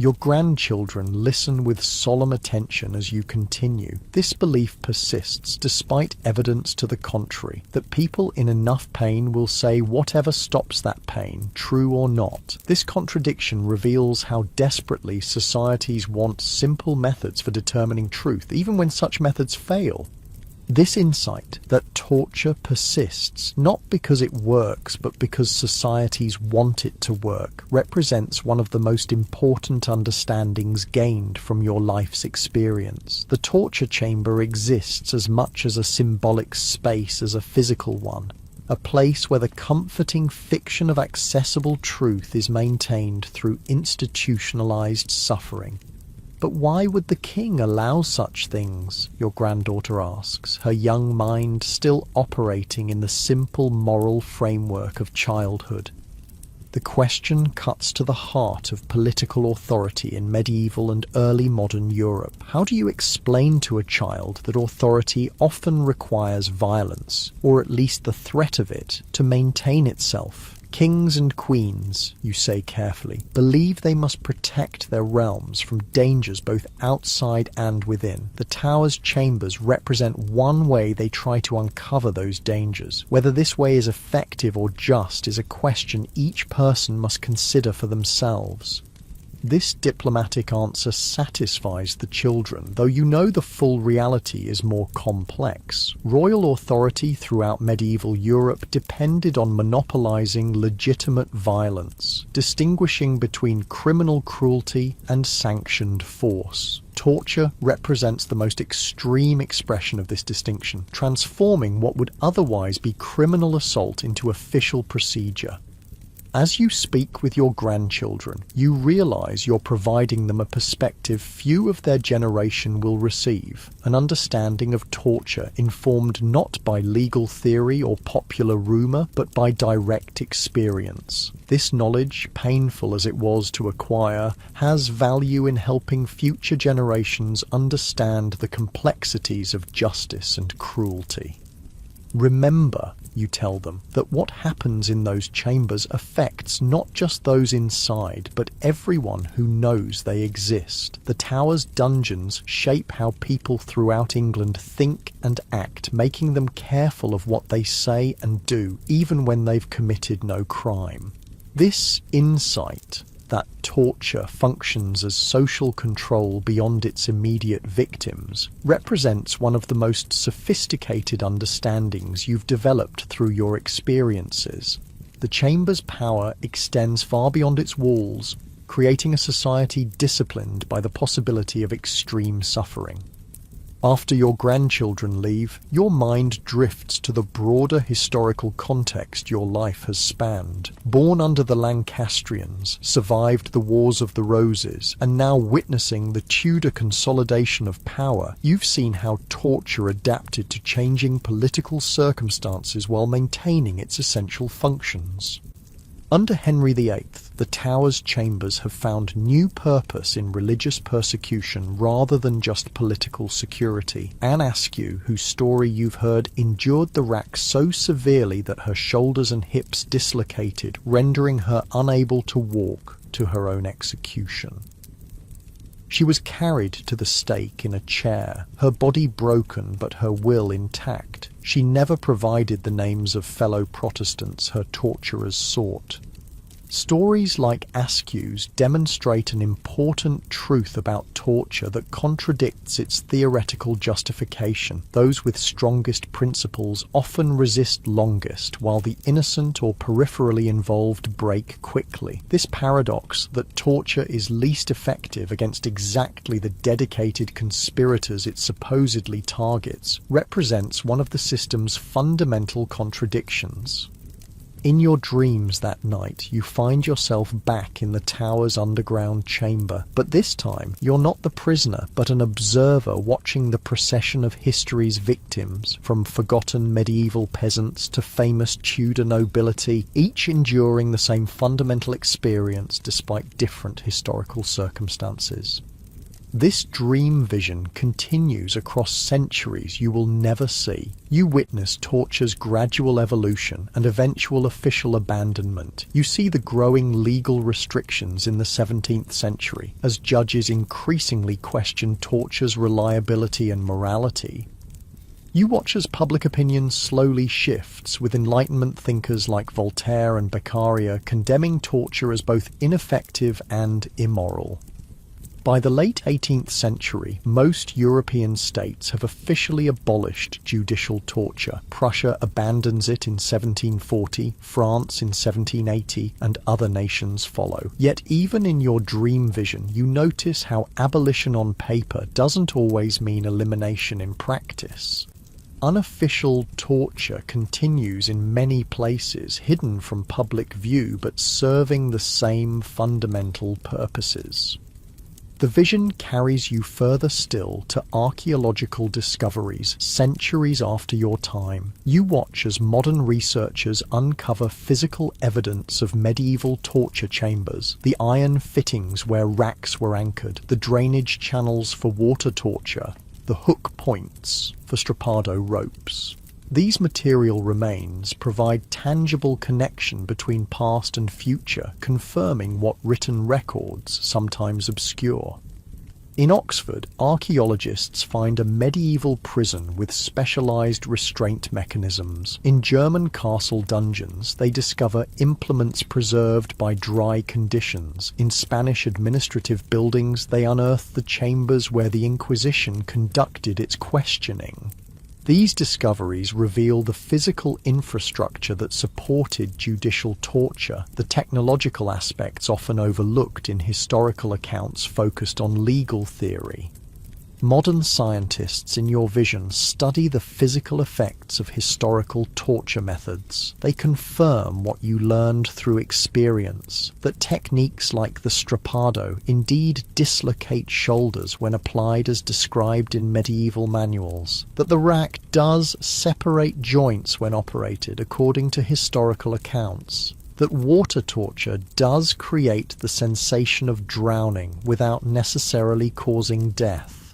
Your grandchildren listen with solemn attention as you continue. This belief persists despite evidence to the contrary, that people in enough pain will say whatever stops that pain, true or not. This contradiction reveals how desperately societies want simple methods for determining truth, even when such methods fail. This insight that torture persists, not because it works, but because societies want it to work, represents one of the most important understandings gained from your life's experience. The torture chamber exists as much as a symbolic space as a physical one, a place where the comforting fiction of accessible truth is maintained through institutionalized suffering. But why would the king allow such things? Your granddaughter asks, her young mind still operating in the simple moral framework of childhood. The question cuts to the heart of political authority in medieval and early modern Europe. How do you explain to a child that authority often requires violence, or at least the threat of it, to maintain itself? Kings and queens, you say carefully, believe they must protect their realms from dangers both outside and within. The Tower's chambers represent one way they try to uncover those dangers. Whether this way is effective or just is a question each person must consider for themselves. This diplomatic answer satisfies the children, though you know the full reality is more complex. Royal authority throughout medieval Europe depended on monopolizing legitimate violence, distinguishing between criminal cruelty and sanctioned force. Torture represents the most extreme expression of this distinction, transforming what would otherwise be criminal assault into official procedure. As you speak with your grandchildren, you realize you're providing them a perspective few of their generation will receive, an understanding of torture informed not by legal theory or popular rumor, but by direct experience. This knowledge, painful as it was to acquire, has value in helping future generations understand the complexities of justice and cruelty. Remember, you tell them, that what happens in those chambers affects not just those inside, but everyone who knows they exist. The Tower's dungeons shape how people throughout England think and act, making them careful of what they say and do, even when they've committed no crime. This insight that torture functions as social control beyond its immediate victims represents one of the most sophisticated understandings you've developed through your experiences. The chamber's power extends far beyond its walls, creating a society disciplined by the possibility of extreme suffering. After your grandchildren leave, your mind drifts to the broader historical context your life has spanned. Born under the Lancastrians, survived the Wars of the Roses, and now witnessing the Tudor consolidation of power, you've seen how torture adapted to changing political circumstances while maintaining its essential functions. Under Henry VIII, the Tower's chambers have found new purpose in religious persecution rather than just political security. Anne Askew, whose story you've heard, endured the rack so severely that her shoulders and hips dislocated, rendering her unable to walk to her own execution. She was carried to the stake in a chair, her body broken but her will intact. She never provided the names of fellow Protestants her torturers sought. Stories like Askew's demonstrate an important truth about torture that contradicts its theoretical justification. Those with strongest principles often resist longest, while the innocent or peripherally involved break quickly. This paradox that torture is least effective against exactly the dedicated conspirators it supposedly targets represents one of the system's fundamental contradictions. In your dreams that night, you find yourself back in the tower's underground chamber, but this time you're not the prisoner, but an observer watching the procession of history's victims, from forgotten medieval peasants to famous Tudor nobility, each enduring the same fundamental experience despite different historical circumstances. This dream vision continues across centuries you will never see. You witness torture's gradual evolution and eventual official abandonment. You see the growing legal restrictions in the 17th century as judges increasingly question torture's reliability and morality. You watch as public opinion slowly shifts, with Enlightenment thinkers like Voltaire and Beccaria condemning torture as both ineffective and immoral. By the late 18th century, most European states have officially abolished judicial torture. Prussia abandons it in 1740, France in 1780, and other nations follow. Yet even in your dream vision, you notice how abolition on paper doesn't always mean elimination in practice. Unofficial torture continues in many places, hidden from public view but serving the same fundamental purposes. The vision carries you further still to archaeological discoveries centuries after your time. You watch as modern researchers uncover physical evidence of medieval torture chambers, the iron fittings where racks were anchored, the drainage channels for water torture, the hook points for strappado ropes. These material remains provide tangible connection between past and future, confirming what written records sometimes obscure. In Oxford, archaeologists find a medieval prison with specialized restraint mechanisms. In German castle dungeons, they discover implements preserved by dry conditions. In Spanish administrative buildings, they unearth the chambers where the Inquisition conducted its questioning. These discoveries reveal the physical infrastructure that supported judicial torture, the technological aspects often overlooked in historical accounts focused on legal theory. Modern scientists in your vision study the physical effects of historical torture methods. They confirm what you learned through experience, that techniques like the strappado indeed dislocate shoulders when applied as described in medieval manuals, that the rack does separate joints when operated according to historical accounts, that water torture does create the sensation of drowning without necessarily causing death.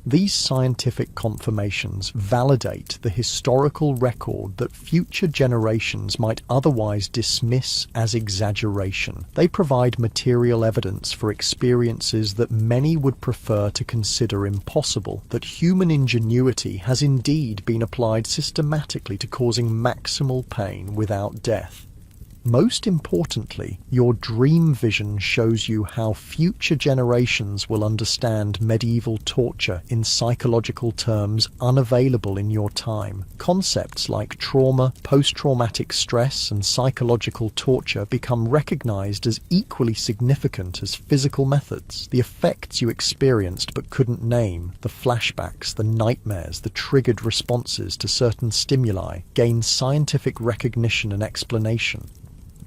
These scientific confirmations validate the historical record that future generations might otherwise dismiss as exaggeration. They provide material evidence for experiences that many would prefer to consider impossible, that human ingenuity has indeed been applied systematically to causing maximal pain without death. Most importantly, your dream vision shows you how future generations will understand medieval torture in psychological terms unavailable in your time. Concepts like trauma, post-traumatic stress, and psychological torture become recognized as equally significant as physical methods. The effects you experienced but couldn't name, the flashbacks, the nightmares, the triggered responses to certain stimuli, gain scientific recognition and explanation.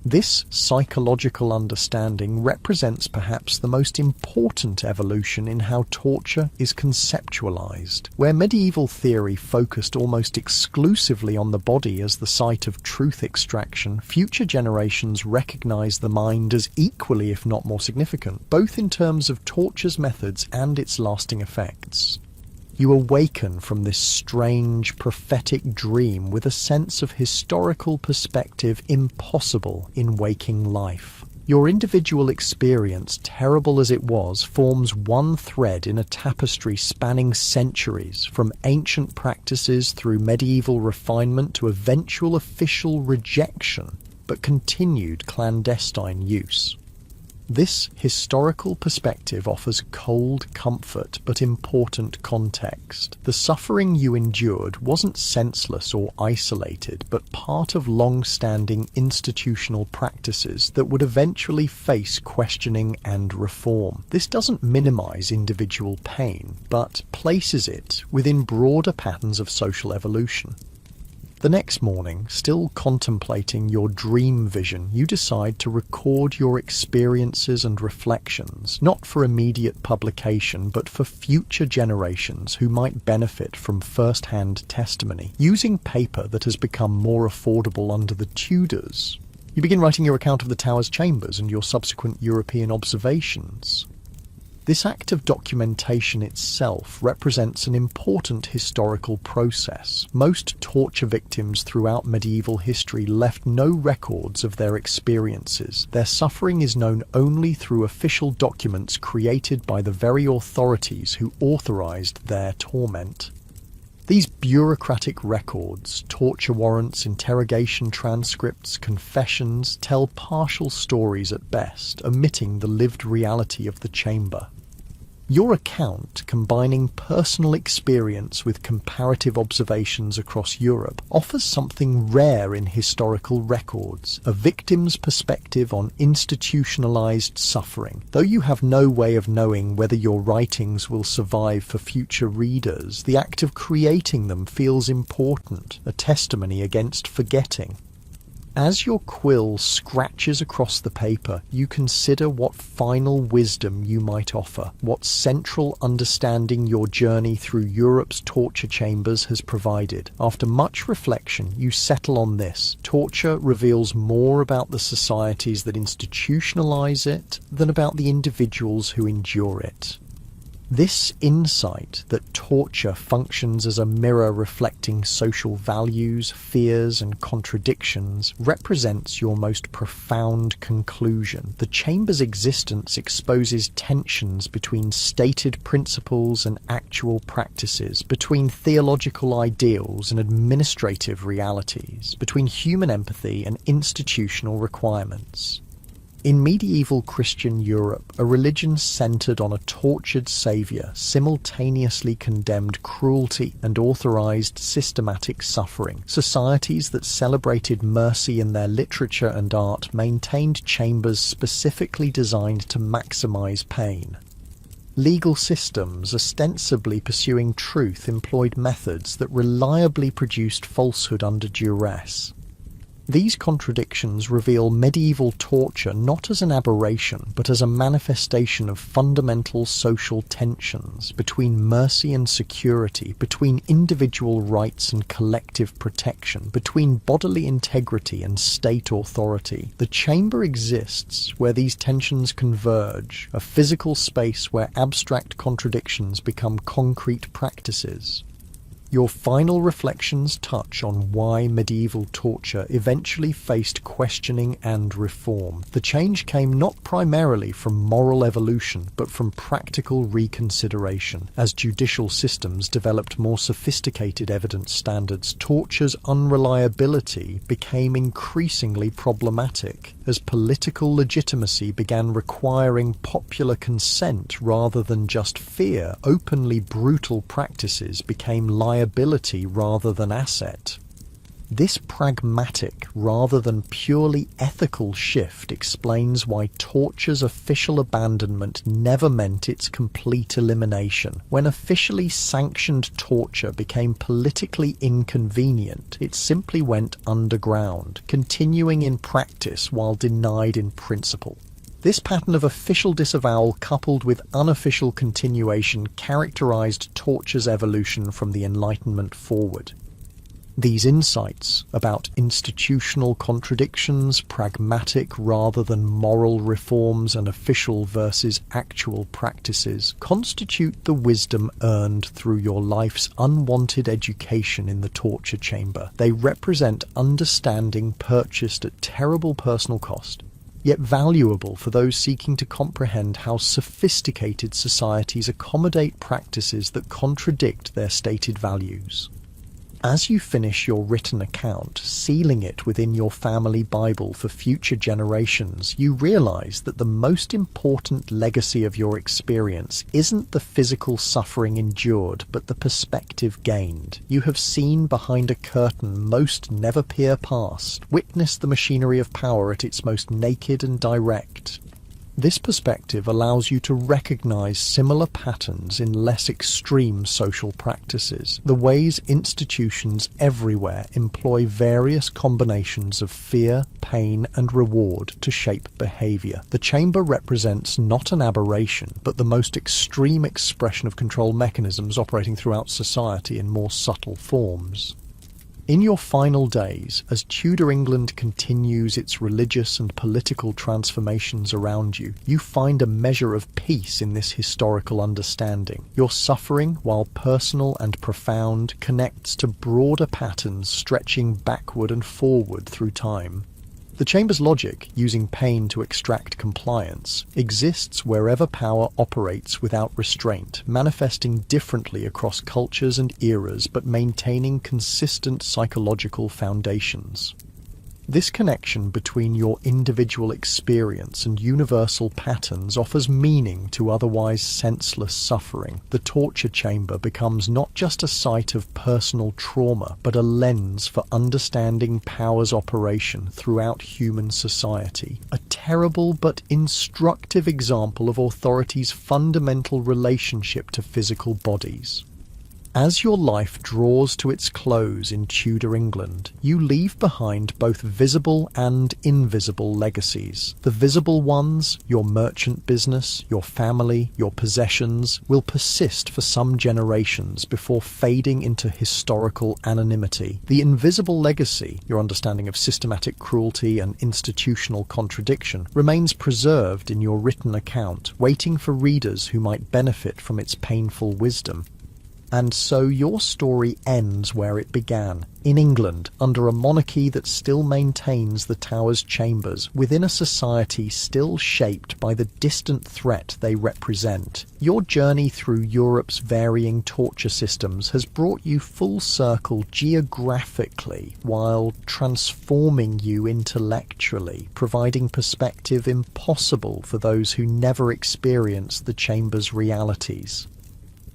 This psychological understanding represents perhaps the most important evolution in how torture is conceptualized. Where medieval theory focused almost exclusively on the body as the site of truth extraction, future generations recognize the mind as equally, if not more significant, both in terms of torture's methods and its lasting effects. You awaken from this strange, prophetic dream with a sense of historical perspective impossible in waking life. Your individual experience, terrible as it was, forms one thread in a tapestry spanning centuries, from ancient practices through medieval refinement to eventual official rejection. but continued clandestine use. This historical perspective offers cold comfort but important context. The suffering you endured wasn't senseless or isolated, but part of long-standing institutional practices that would eventually face questioning and reform. This doesn't minimize individual pain, but places it within broader patterns of social evolution. The next morning, still contemplating your dream vision, you decide to record your experiences and reflections, not for immediate publication, but for future generations who might benefit from first-hand testimony. Using paper that has become more affordable under the Tudors, you begin writing your account of the tower's chambers and your subsequent European observations. This act of documentation itself represents an important historical process. Most torture victims throughout medieval history left no records of their experiences. Their suffering is known only through official documents created by the very authorities who authorized their torment. These bureaucratic records, torture warrants, interrogation transcripts, confessions, tell partial stories at best, omitting the lived reality of the chamber. Your account, combining personal experience with comparative observations across Europe, offers something rare in historical records, a victim's perspective on institutionalized suffering. Though you have no way of knowing whether your writings will survive for future readers, the act of creating them feels important, a testimony against forgetting. As your quill scratches across the paper, you consider what final wisdom you might offer, what central understanding your journey through Europe's torture chambers has provided. After much reflection, you settle on this: torture reveals more about the societies that institutionalize it than about the individuals who endure it. This insight that torture functions as a mirror reflecting social values, fears, and contradictions represents your most profound conclusion. The chamber's existence exposes tensions between stated principles and actual practices, between theological ideals and administrative realities, between human empathy and institutional requirements. In medieval Christian Europe, a religion centered on a tortured savior simultaneously condemned cruelty and authorized systematic suffering. Societies that celebrated mercy in their literature and art maintained chambers specifically designed to maximize pain. Legal systems, ostensibly pursuing truth, employed methods that reliably produced falsehood under duress. These contradictions reveal medieval torture not as an aberration, but as a manifestation of fundamental social tensions between mercy and security, between individual rights and collective protection, between bodily integrity and state authority. The chamber exists where these tensions converge, a physical space where abstract contradictions become concrete practices. Your final reflections touch on why medieval torture eventually faced questioning and reform. The change came not primarily from moral evolution, but from practical reconsideration. As judicial systems developed more sophisticated evidence standards, torture's unreliability became increasingly problematic. As political legitimacy began requiring popular consent rather than just fear, openly brutal practices became liability rather than asset. This pragmatic rather than purely ethical shift explains why torture's official abandonment never meant its complete elimination. When officially sanctioned torture became politically inconvenient, it simply went underground, continuing in practice while denied in principle. This pattern of official disavowal coupled with unofficial continuation characterized torture's evolution from the Enlightenment forward. These insights about institutional contradictions, pragmatic rather than moral reforms, and official versus actual practices constitute the wisdom earned through your life's unwanted education in the torture chamber. They represent understanding purchased at terrible personal cost, yet valuable for those seeking to comprehend how sophisticated societies accommodate practices that contradict their stated values. As you finish your written account, sealing it within your family Bible for future generations, you realize that the most important legacy of your experience isn't the physical suffering endured, but the perspective gained. You have seen behind a curtain most never peer past, witnessed the machinery of power at its most naked and direct. This perspective allows you to recognize similar patterns in less extreme social practices, the ways institutions everywhere employ various combinations of fear, pain, and reward to shape behavior. The chamber represents not an aberration, but the most extreme expression of control mechanisms operating throughout society in more subtle forms. In your final days, as Tudor England continues its religious and political transformations around you, you find a measure of peace in this historical understanding. Your suffering, while personal and profound, connects to broader patterns stretching backward and forward through time. The chamber's logic, using pain to extract compliance, exists wherever power operates without restraint, manifesting differently across cultures and eras but maintaining consistent psychological foundations. This connection between your individual experience and universal patterns offers meaning to otherwise senseless suffering. The torture chamber becomes not just a site of personal trauma, but a lens for understanding power's operation throughout human society. A terrible but instructive example of authority's fundamental relationship to physical bodies. As your life draws to its close in Tudor England, you leave behind both visible and invisible legacies. The visible ones, your merchant business, your family, your possessions, will persist for some generations before fading into historical anonymity. The invisible legacy, your understanding of systematic cruelty and institutional contradiction, remains preserved in your written account, waiting for readers who might benefit from its painful wisdom. And so your story ends where it began, in England, under a monarchy that still maintains the Tower's chambers, within a society still shaped by the distant threat they represent. Your journey through Europe's varying torture systems has brought you full circle geographically, while transforming you intellectually, providing perspective impossible for those who never experienced the chamber's realities.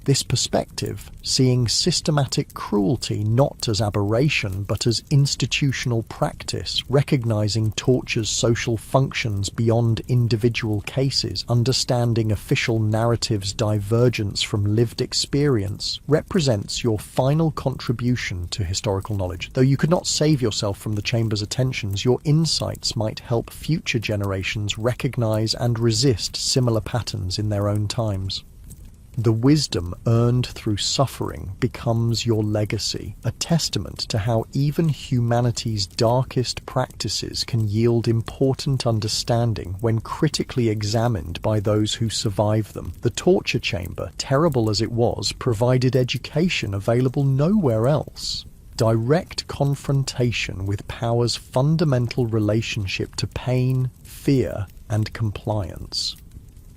This perspective, seeing systematic cruelty not as aberration but as institutional practice, recognizing torture's social functions beyond individual cases, understanding official narrative's divergence from lived experience, represents your final contribution to historical knowledge. Though you could not save yourself from the chamber's attentions, your insights might help future generations recognize and resist similar patterns in their own times. The wisdom earned through suffering becomes your legacy, a testament to how even humanity's darkest practices can yield important understanding when critically examined by those who survive them. The torture chamber, terrible as it was, provided education available nowhere else. Direct confrontation with power's fundamental relationship to pain, fear, and compliance.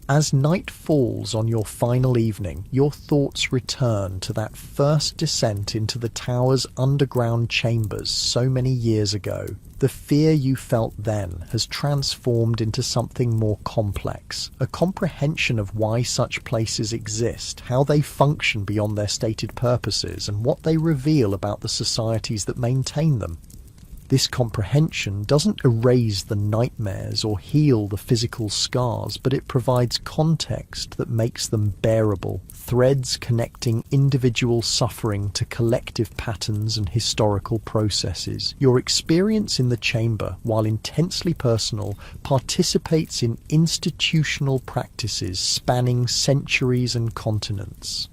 As night falls on your final evening, your thoughts return to that first descent into the Tower's underground chambers so many years ago. The fear you felt then has transformed into something more complex, a comprehension of why such places exist, how they function beyond their stated purposes, and what they reveal about the societies that maintain them. This comprehension doesn't erase the nightmares or heal the physical scars, but it provides context that makes them bearable, threads connecting individual suffering to collective patterns and historical processes. Your experience in the chamber, while intensely personal, participates in institutional practices spanning centuries and continents.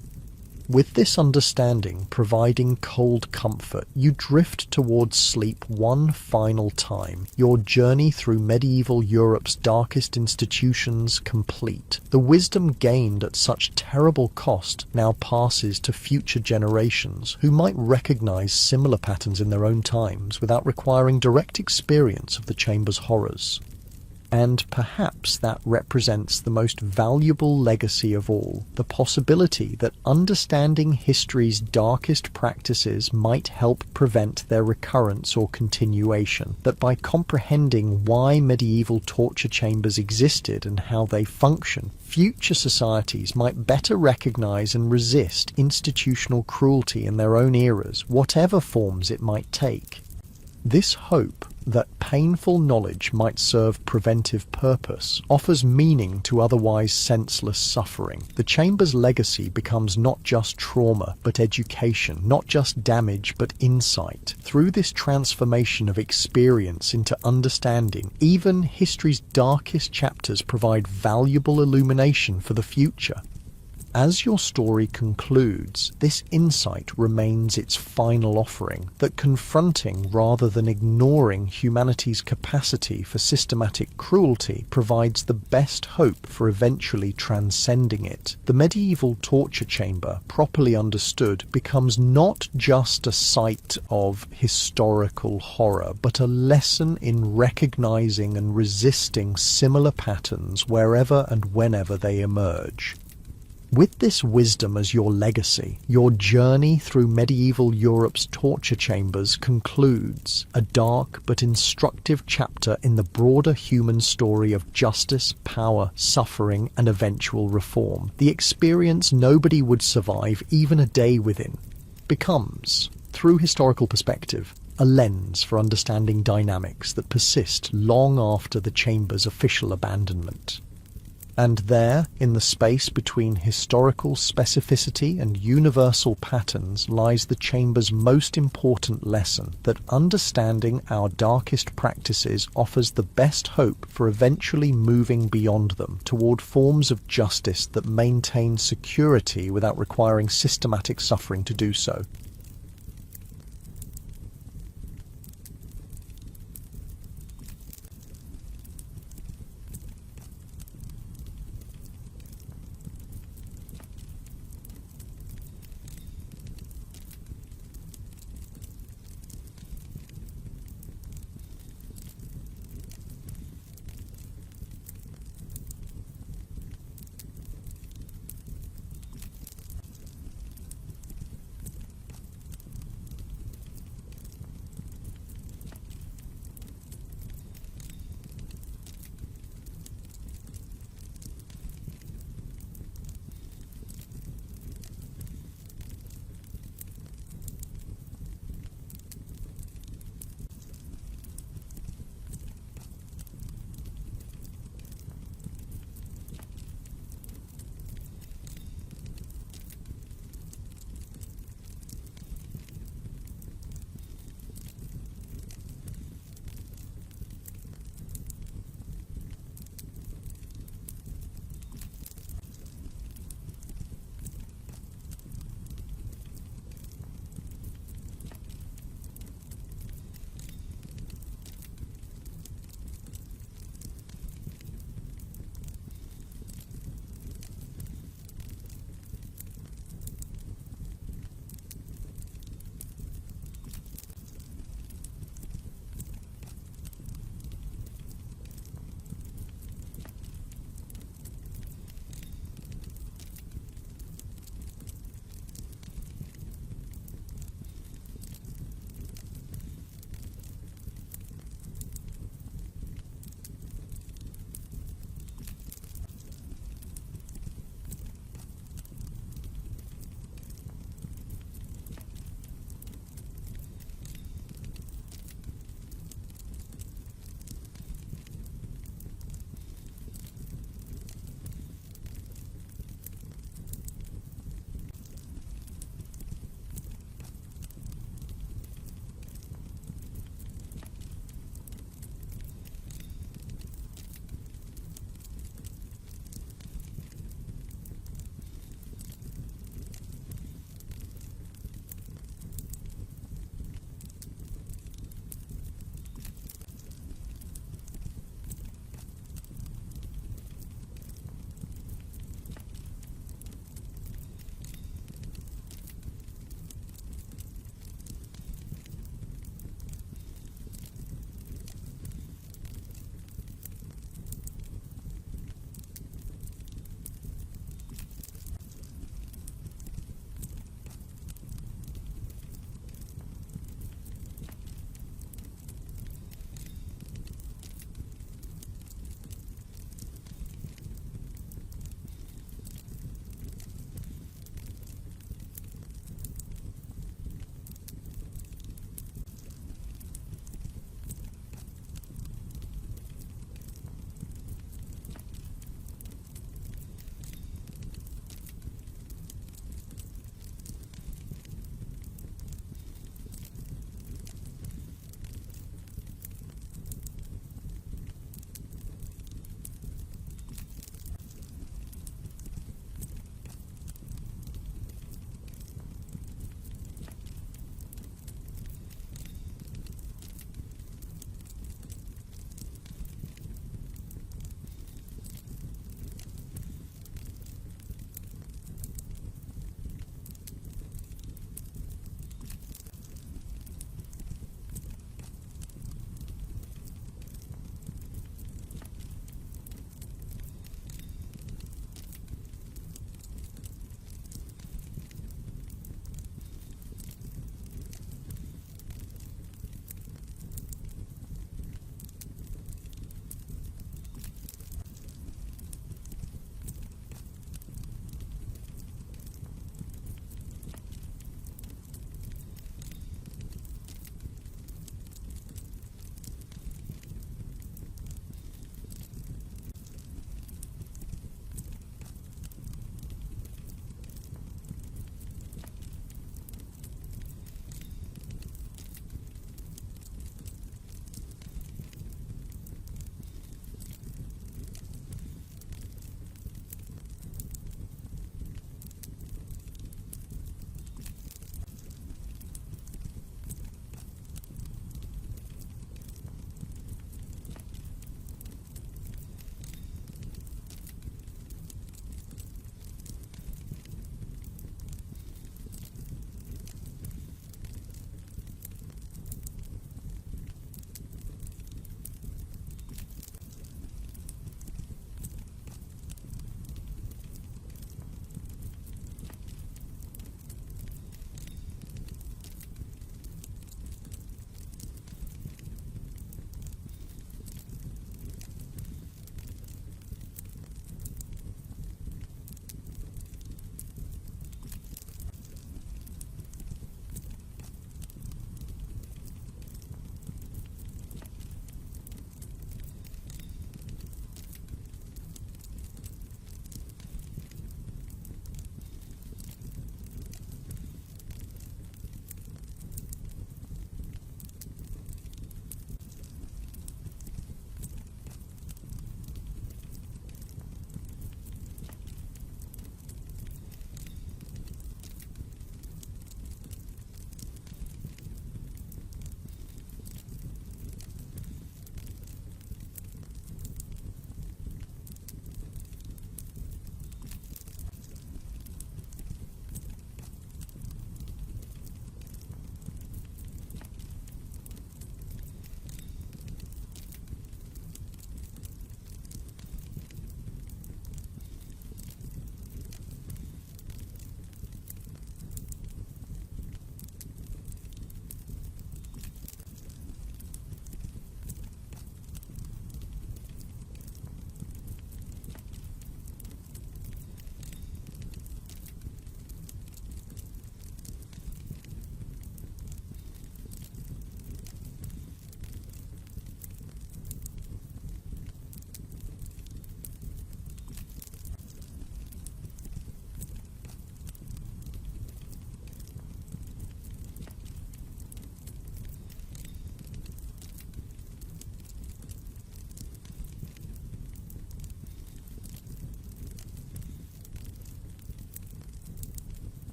With this understanding providing cold comfort, you drift towards sleep one final time, your journey through medieval Europe's darkest institutions complete. The wisdom gained at such terrible cost now passes to future generations who might recognize similar patterns in their own times without requiring direct experience of the chamber's horrors. And perhaps that represents the most valuable legacy of all, the possibility that understanding history's darkest practices might help prevent their recurrence or continuation, that by comprehending why medieval torture chambers existed and how they function, future societies might better recognize and resist institutional cruelty in their own eras, whatever forms it might take. This hope that painful knowledge might serve preventive purpose offers meaning to otherwise senseless suffering. The Chamber's legacy becomes not just trauma but education, not just damage but insight. Through this transformation of experience into understanding, even history's darkest chapters provide valuable illumination for the future. As your story concludes, this insight remains its final offering, that confronting rather than ignoring humanity's capacity for systematic cruelty provides the best hope for eventually transcending it. The medieval torture chamber, properly understood, becomes not just a site of historical horror, but a lesson in recognizing and resisting similar patterns wherever and whenever they emerge. With this wisdom as your legacy, your journey through medieval Europe's torture chambers concludes, a dark but instructive chapter in the broader human story of justice, power, suffering, and eventual reform. The experience nobody would survive even a day within becomes, through historical perspective, a lens for understanding dynamics that persist long after the chamber's official abandonment. And there, in the space between historical specificity and universal patterns, lies the Chamber's most important lesson, that understanding our darkest practices offers the best hope for eventually moving beyond them, toward forms of justice that maintain security without requiring systematic suffering to do so.